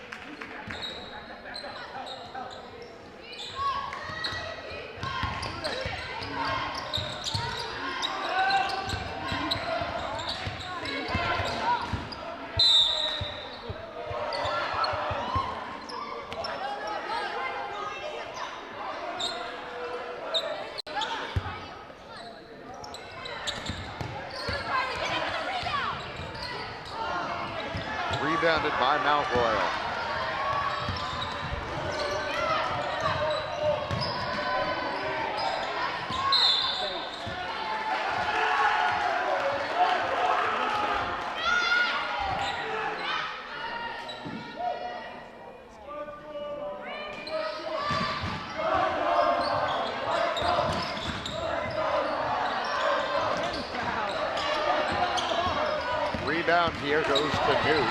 Speaker 3: Rebounded by Mount Royal. Rebound here goes to Nute.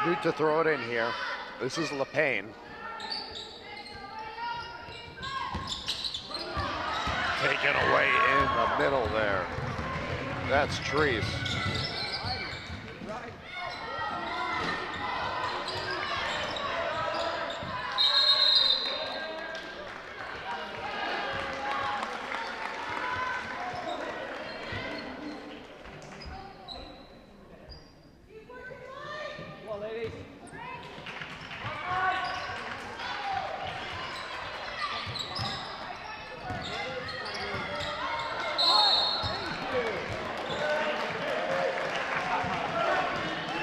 Speaker 3: Nute to throw it in here. This is LePaine. Taken away in the middle there. That's Treese.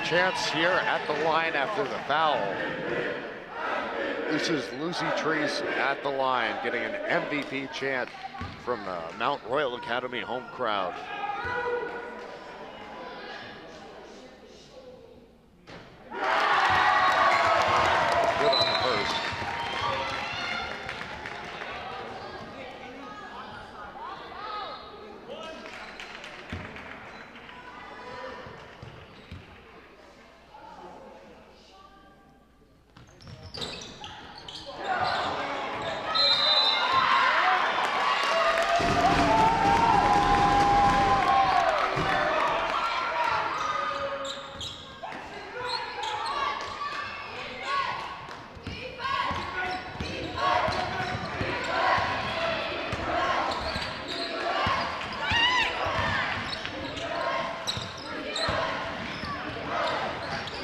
Speaker 3: Chance here at the line after the foul. This is Lucy Treese at the line getting an MVP chant from the Mount Royal Academy home crowd. Good on the first.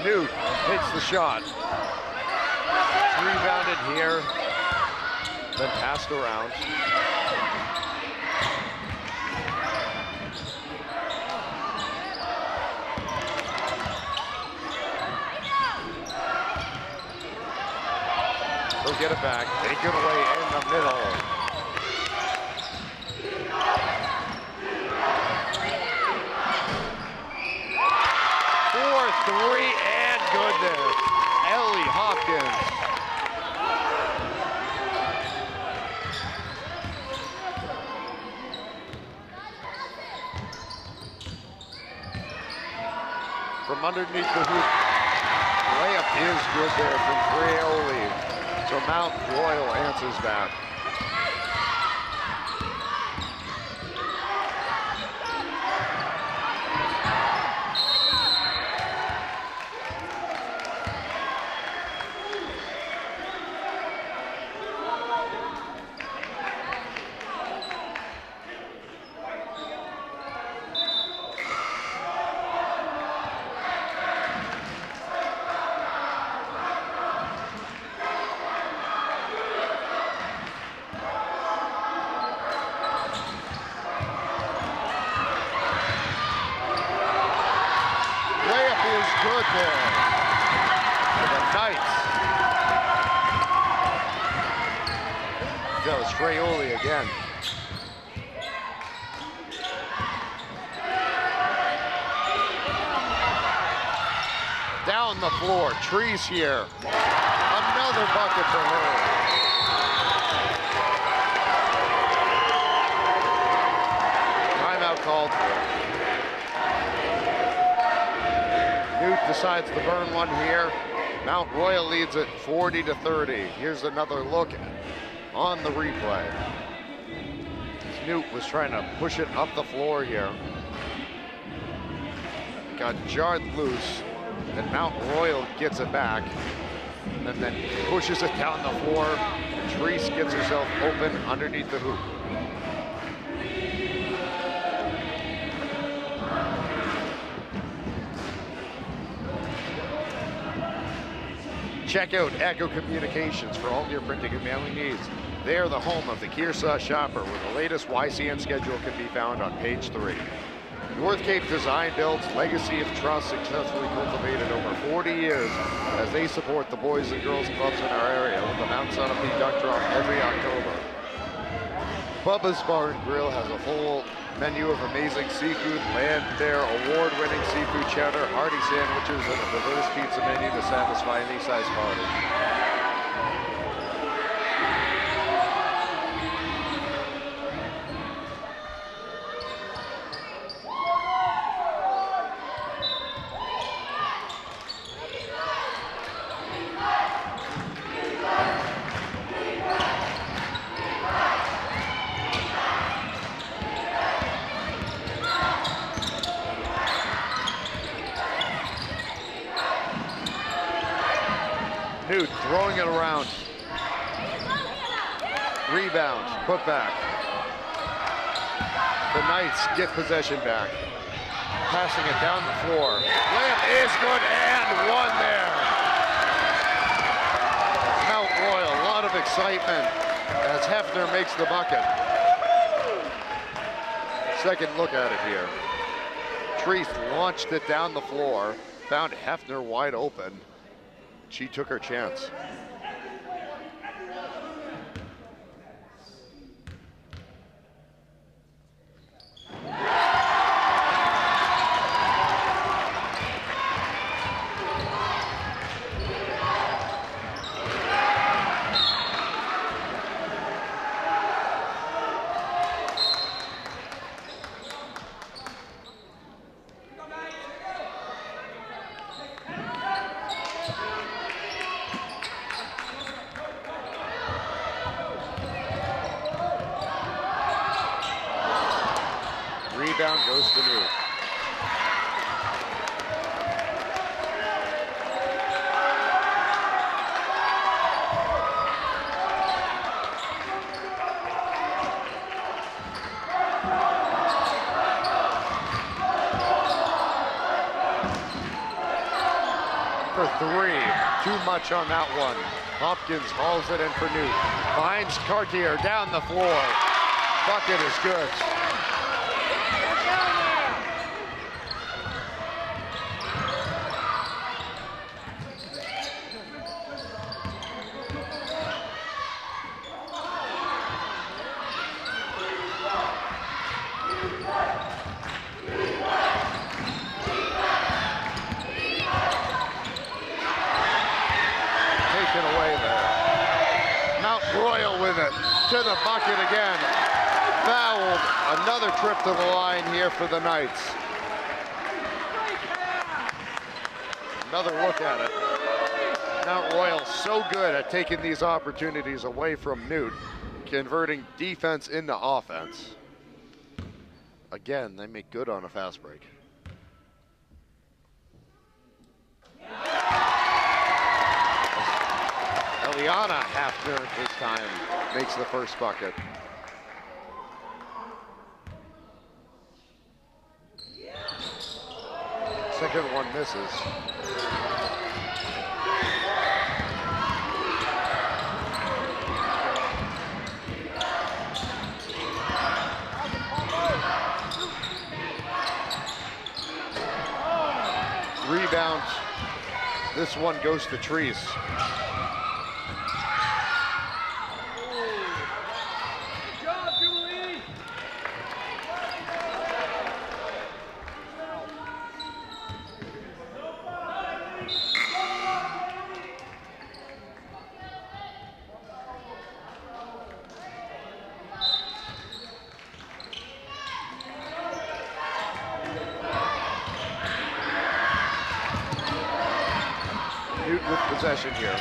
Speaker 3: Nute takes the shot. It's rebounded here, then passed around. They'll get it back. Take it away in the middle. Three and good there. Ellie Hopkins. From underneath the hoop. Layup is good there from Brioli. So Mount Royal answers back. there for the Knights. Goes Fraioli again. Down the floor, Trees here. Another bucket for her. Timeout called for. Nute decides to burn one here. Mount Royal leads it 40-30. Here's another look on the replay. Nute was trying to push it up the floor here. Got jarred loose, and Mount Royal gets it back, and then pushes it down the floor. Treese gets herself open underneath the hoop. Check out Echo Communications for all your printing and mailing needs. They are the home of the Kearsarge shopper, where the latest YCN schedule can be found on page 3. North Cape Design Build's legacy of trust successfully cultivated over 40 years as they support the boys and girls clubs in our area with the Mount Sunapee Duck Drop every October. Bubba's Bar and Grill has a full menu of amazing seafood, land their award-winning seafood chowder, hearty sandwiches, and a diverse pizza menu to satisfy any size party. Nute throwing it around. Rebound, put back. The Knights get possession back. Passing it down the floor. Layup is good and one there. Mount Royal, a lot of excitement as Hefner makes the bucket. Second look at it here. Treese launched it down the floor, found Hefner wide open. She took her chance. Rebound goes to Nute. For three, too much on that one. Hopkins hauls it in for Nute. Finds Cartier down the floor. Bucket is good. Away there. Mount Royal with it to the bucket again. Fouled. Another trip to the line here for the Knights. Another look at it. Mount Royal so good at taking these opportunities away from Nute, converting defense into offense. Again, they make good on a fast break. Eliana Hafner this time makes the first bucket. Second one misses. Rebound This one goes to Treese. Nute with possession here.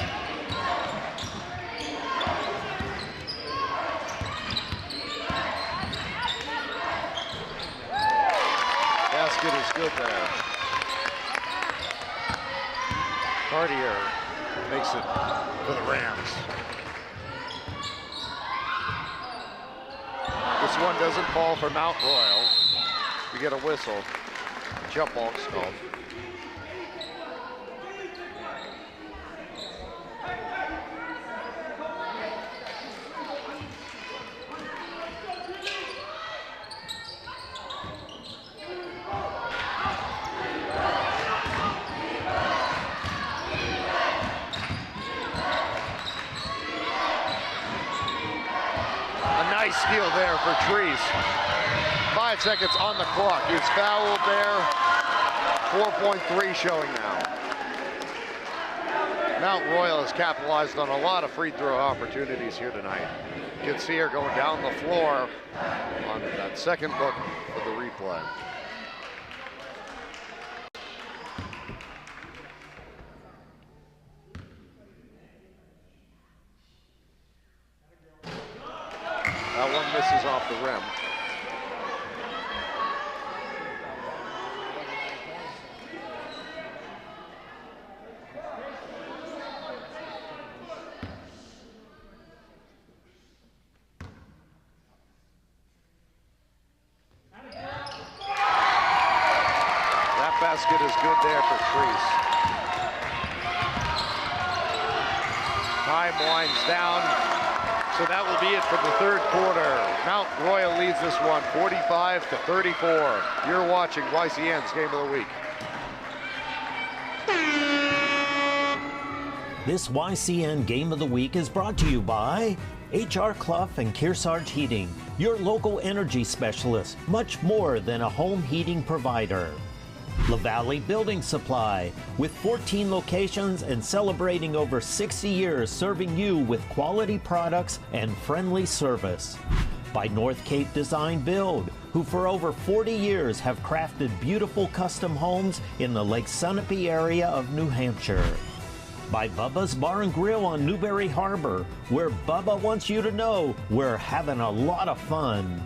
Speaker 3: Basket is good there. Cartier makes it for the Rams. This one doesn't fall for Mount Royal. We get a whistle. Jump ball called. Nice steal there for Treese. 5 seconds on the clock. He's fouled there. 4.3 showing now. Mount Royal has capitalized on a lot of free throw opportunities here tonight. You can see her going down the floor on that second look for the replay. That one misses off the rim. That basket is good there for Treese. Time winds down. So that will be it for the third quarter. Mount Royal leads this one 45-34. You're watching YCN's Game of the Week.
Speaker 2: This YCN Game of the Week is brought to you by HR Clough and Kearsarge Heating, your local energy specialist, much more than a home heating provider. La Valley Building Supply, with 14 locations and celebrating over 60 years serving you with quality products and friendly service. By North Cape Design Build, who for over 40 years have crafted beautiful custom homes in the Lake Sunapee area of New Hampshire. By Bubba's Bar and Grill on Newberry Harbor, where Bubba wants you to know we're having a lot of fun.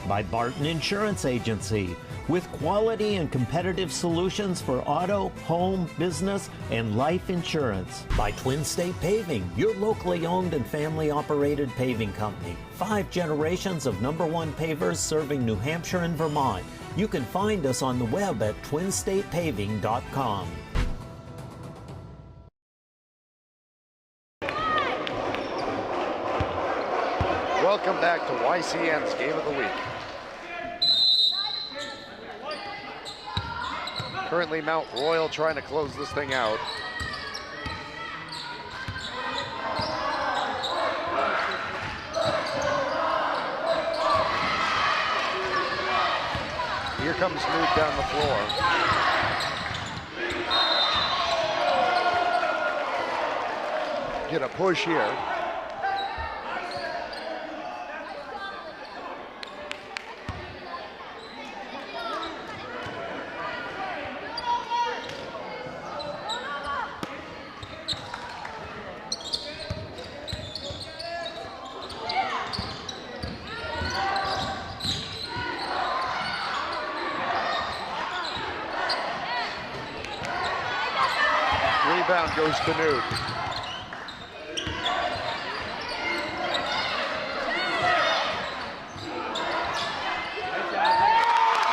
Speaker 2: By Barton Insurance Agency, with quality and competitive solutions for auto, home, business, and life insurance. By Twin State Paving, your locally owned and family-operated paving company. 5 generations of #1 pavers serving New Hampshire and Vermont. You can find us on the web at twinstatepaving.com.
Speaker 3: Welcome back to YCN's Game of the Week. Currently Mount Royal trying to close this thing out. Here comes Nute down the floor. Get a push here. Rebound goes to Nute.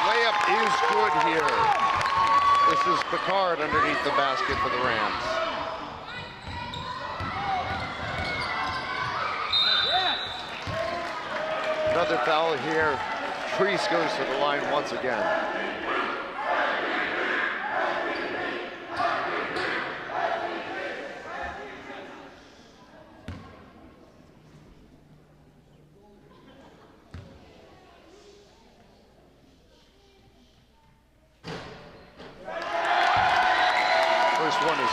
Speaker 3: Layup is good here. This is Picard underneath the basket for the Rams. Another foul here. Treese goes to the line once again.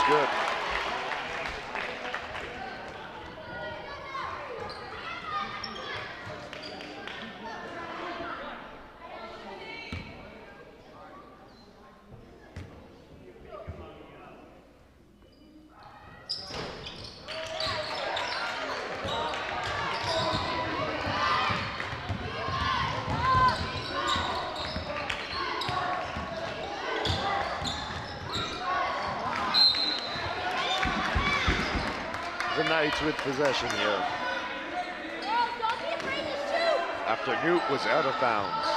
Speaker 3: good. The Knights with possession here. After Nute was out of bounds.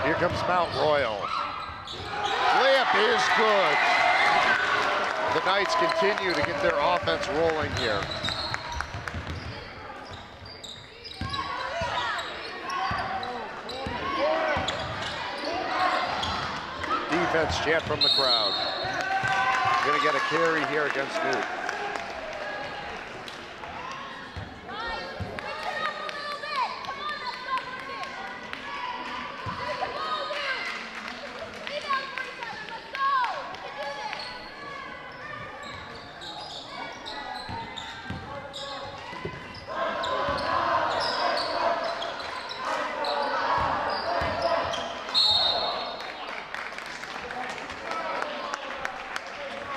Speaker 3: Here comes Mount Royal. Layup is good. The Knights continue to get their offense rolling here. Defense chant from the crowd. Going to get a carry here against Nute.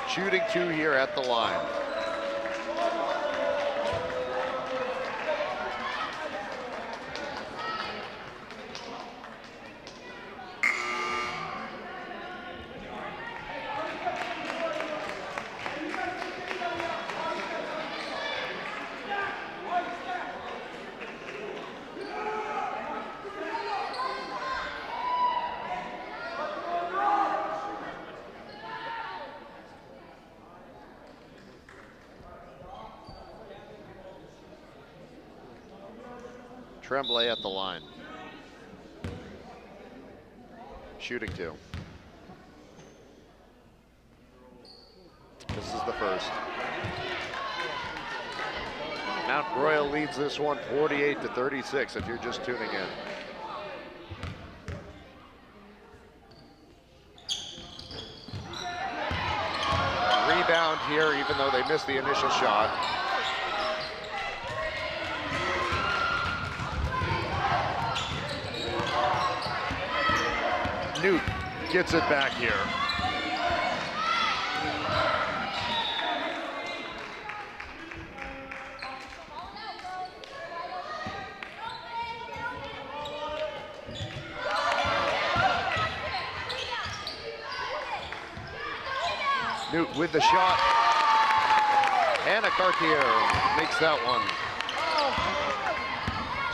Speaker 3: Shooting 2 here at the line. Tremblay at the line. Shooting 2. This is the first. Mount Royal leads this one 48-36 if you're just tuning in. Rebound here even though they missed the initial shot. Nute gets it back here. Nute with the shot. Anna Cartier makes that one.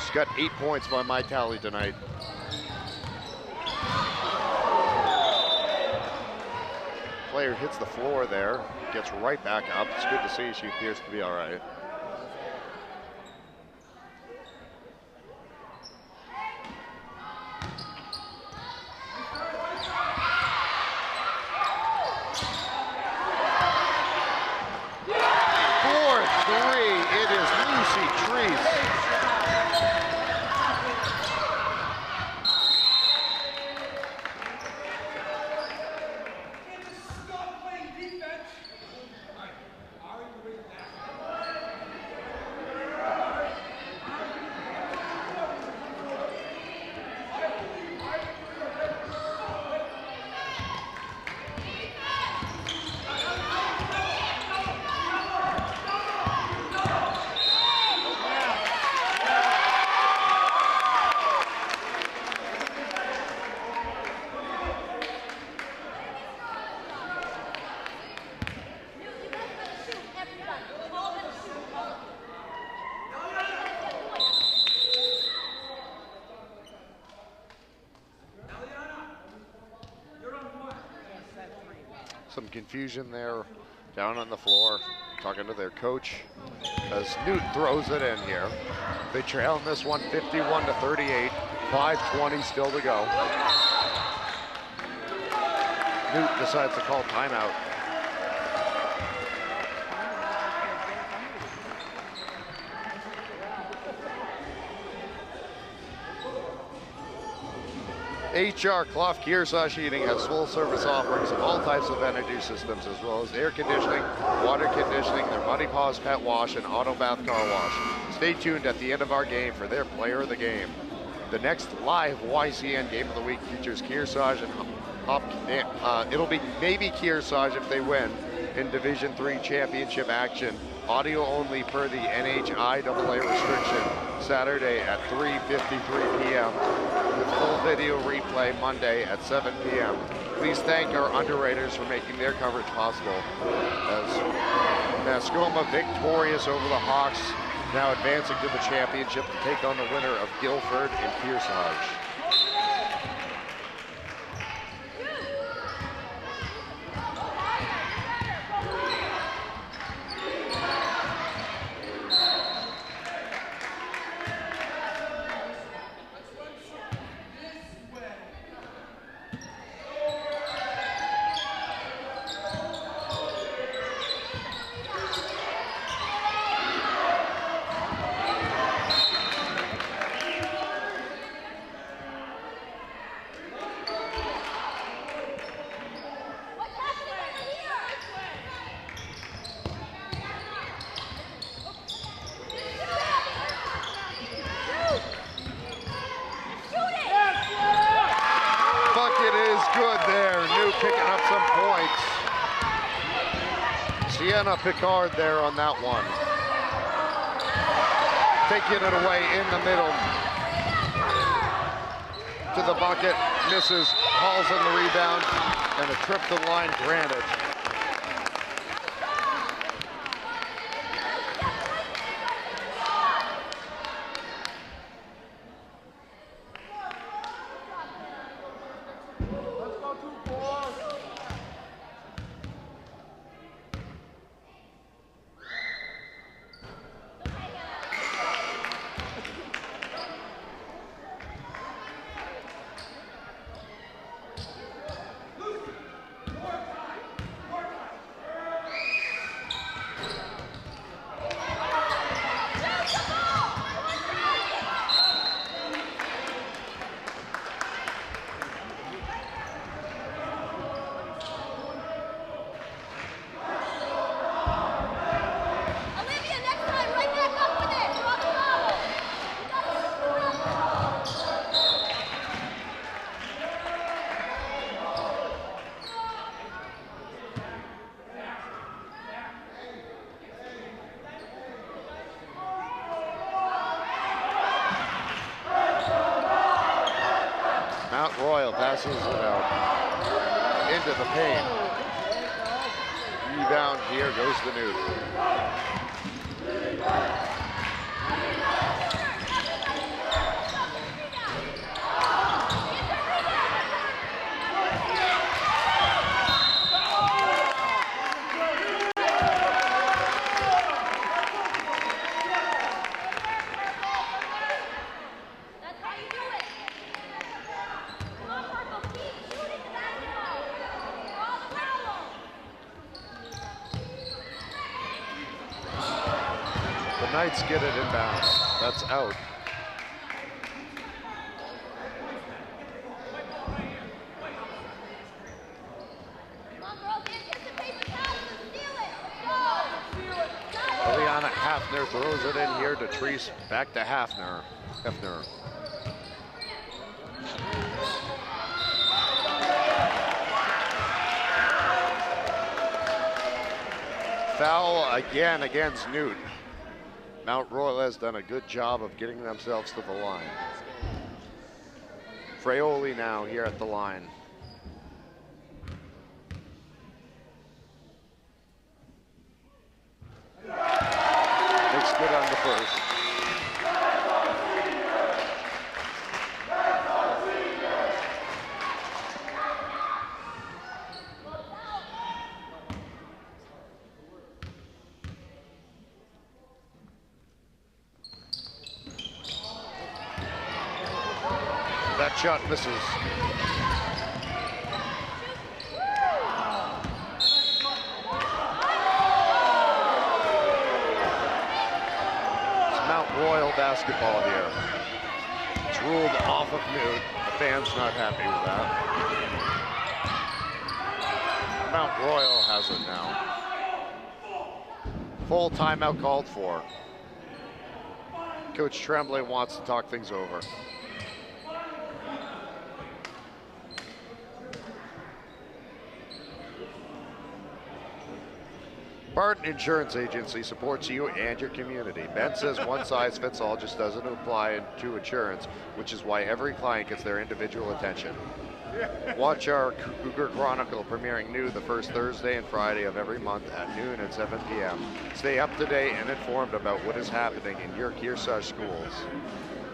Speaker 3: She's got 8 points by my tally tonight. Player hits the floor there, gets right back up. It's good to see she appears to be all right. It is Lucy Treese. Some confusion there down on the floor, talking to their coach as Nute throws it in here. They trail in this one 51-38, 5:20 still to go. Nute decides to call timeout. HR Clough Kearsarge Heating has full service offerings of all types of energy systems, as well as air conditioning, water conditioning, their Muddy Paws Pet Wash, and Auto Bath Car Wash. Stay tuned at the end of our game for their player of the game. The next live YCN Game of the Week features Kearsarge and it'll be maybe Kearsarge if they win in Division III championship action. Audio only per the NHIAA restriction. Saturday at 3:53 p.m. with full video replay Monday at 7 p.m. Please thank our underwriters for making their coverage possible. As Mascoma victorious over the Hawks, now advancing to the championship to take on the winner of Guilford and Kearsarge. Picard there on that one. Taking it away in the middle. To the bucket, misses, hauls in the rebound, and a trip to the line granted. Passes it out into the paint. Rebound here goes to Nute. Knights get it inbounds. That's out. Liliana Hafner throws it in here to Treese. Back to Hafner. Foul again against Nute. Mount Royal has done a good job of getting themselves to the line. Fraioli now here at the line. Makes good on the first. That shot misses. It's Mount Royal basketball here. It's ruled off of Nute. fans not happy with that. Mount Royal has it now. Full timeout called for. Coach Tremblay wants to talk things over. Barton Insurance Agency supports you and your community. Ben says one size fits all just doesn't apply to insurance, which is why every client gets their individual attention. Watch our Cougar Chronicle premiering new the first Thursday and Friday of every month at noon and 7 p.m. Stay up to date and informed about what is happening in your Kearsarge schools.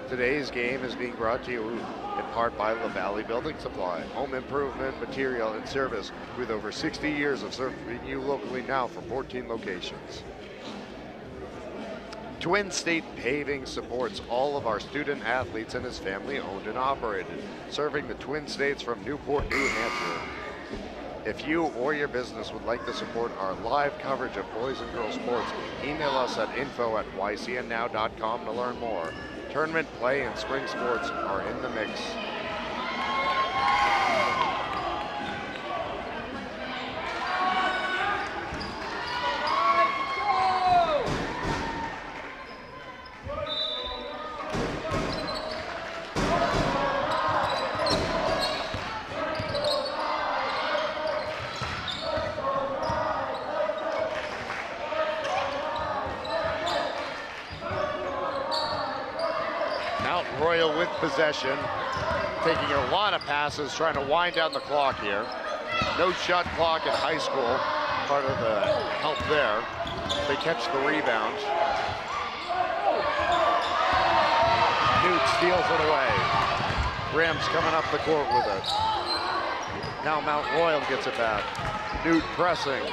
Speaker 3: Today's game is being brought to you in part by La Valley Building Supply, home improvement, material, and service with over 60 years of serving you locally now from 14 locations. Twin State Paving supports all of our student athletes and is family owned and operated, serving the Twin States from Newport, New Hampshire. If you or your business would like to support our live coverage of boys and girls sports, email us at info@ycnnow.com to learn more. Tournament play and spring sports are in the mix. Possession, taking a lot of passes, trying to wind down the clock here. No shot clock in high school, part of the help there. They catch the rebound. Nute steals it away. Rams coming up the court with it. Now Mount Royal gets it back. Nute pressing.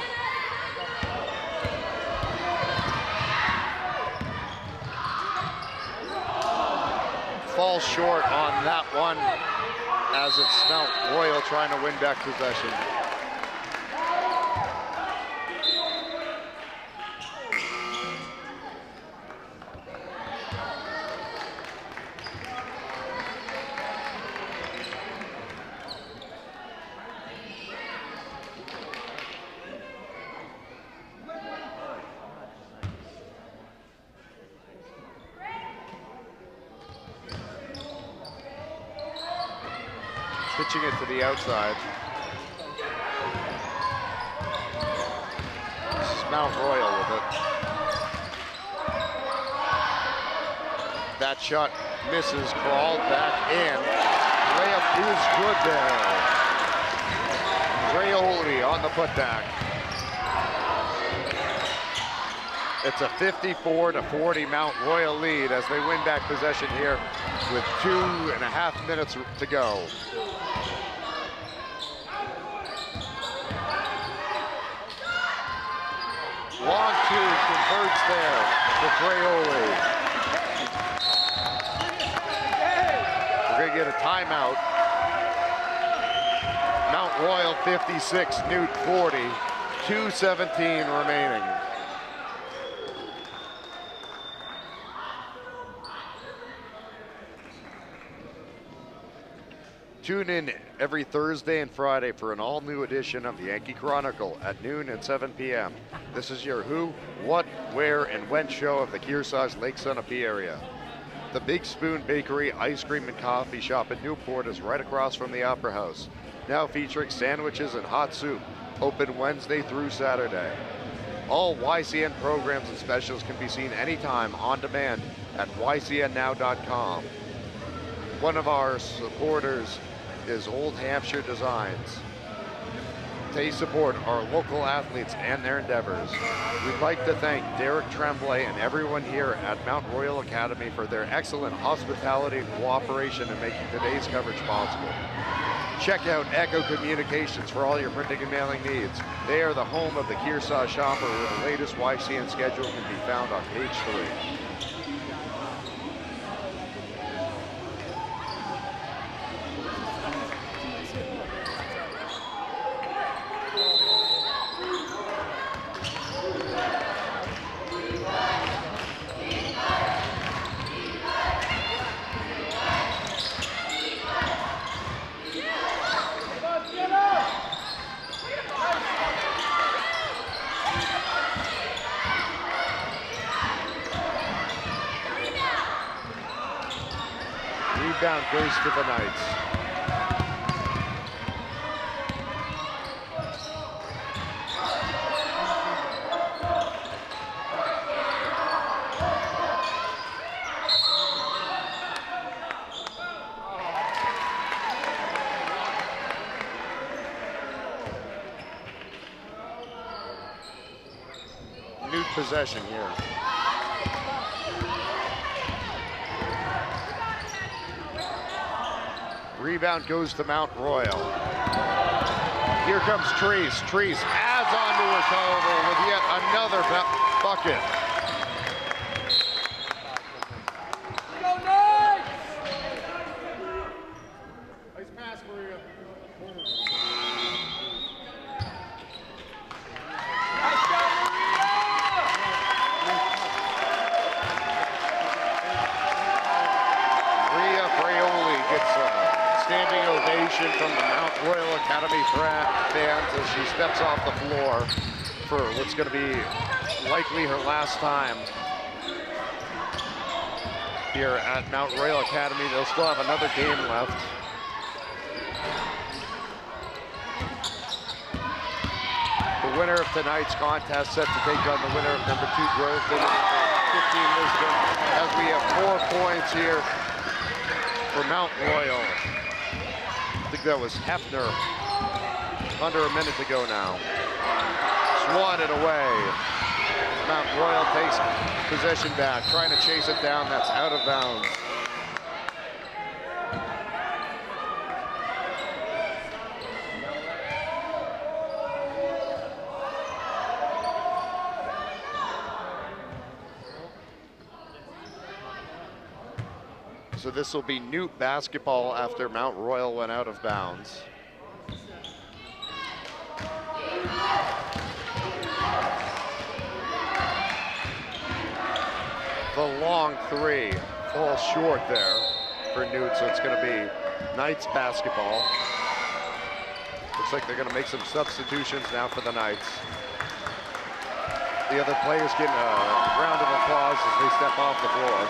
Speaker 3: Falls short on that one as it's Mount Royal trying to win back possession. Pitching it to the outside. This is Mount Royal with it. That shot misses, crawled back in. Layup is good there. Dreoli on the putback. It's a 54-40 Mount Royal lead as they win back possession here with 2.5 minutes to go. Long two converts there to Dreoli. We're going to get a timeout. Mount Royal 56, Nute 40, 2:17 remaining. Tune in every Thursday and Friday for an all-new edition of the Yankee Chronicle at noon and 7 p.m. This is your who, what, where, and when show of the Kearsarge Lake Sunapee area. The Big Spoon Bakery, Ice Cream, and Coffee Shop in Newport is right across from the Opera House, now featuring sandwiches and hot soup, open Wednesday through Saturday. All YCN programs and specials can be seen anytime on demand at ycnnow.com. One of our supporters is Old Hampshire Designs. They support our local athletes and their endeavors. We'd like to thank Derek Tremblay and everyone here at Mount Royal Academy for their excellent hospitality and cooperation in making today's coverage possible. Check out Echo Communications for all your printing and mailing needs. They are the home of the Kearsarge Shopper, where the latest YCN schedule can be found on page 3. Rebound goes to the Knights. Nute possession here. Rebound goes to Mount Royal. Here comes Treese. Treese adds onto his total with yet another bucket.
Speaker 6: Nice pass, Maria.
Speaker 3: Standing ovation from the Mount Royal Academy fans as she steps off the floor for what's going to be likely her last time here at Mount Royal Academy. They'll still have another game left. The winner of tonight's contest set to take on the winner of number 2 Grove and number 15 Lisbon, as we have 4 points here for Mount Royal. I think that was Hefner. Under a minute to go now. Swatted away. Mount Royal takes possession back, trying to chase it down. That's out of bounds. So this will be Nute basketball after Mount Royal went out of bounds. The long 3 falls short there for Nute, so it's going to be Knights basketball. Looks like they're going to make some substitutions now for the Knights. The other players getting a round of applause as they step off the floor.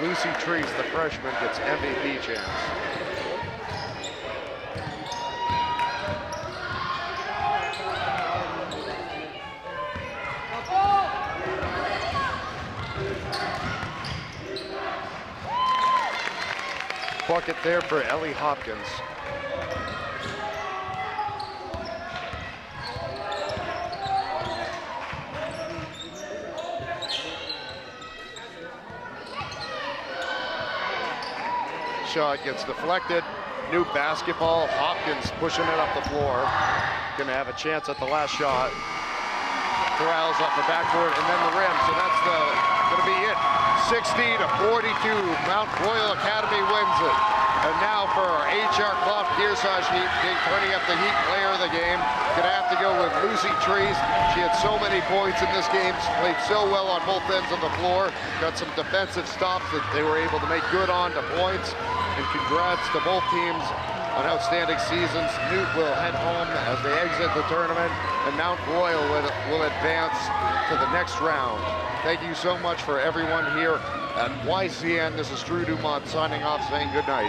Speaker 3: Lucy Treese, the freshman, gets MVP chance. Bucket there for Ellie Hopkins. Shot gets deflected. Nute basketball. Hopkins pushing it up the floor. Gonna have a chance at the last shot. Corrals off the backboard and then the rim. So that's gonna be it. 60-42. Mount Royal Academy wins it. And now for our HR Clough Kearsarge Heat, turning up the Heat player of the game. Gonna have to go with Lucy Treese. She had so many points in this game. She played so well on both ends of the floor. Got some defensive stops that they were able to make good on to points. And congrats to both teams on outstanding seasons. Nute will head home as they exit the tournament, and Mount Royal will advance to the next round. Thank you so much for everyone here at YCN. This is Drew Dumont signing off, saying good night.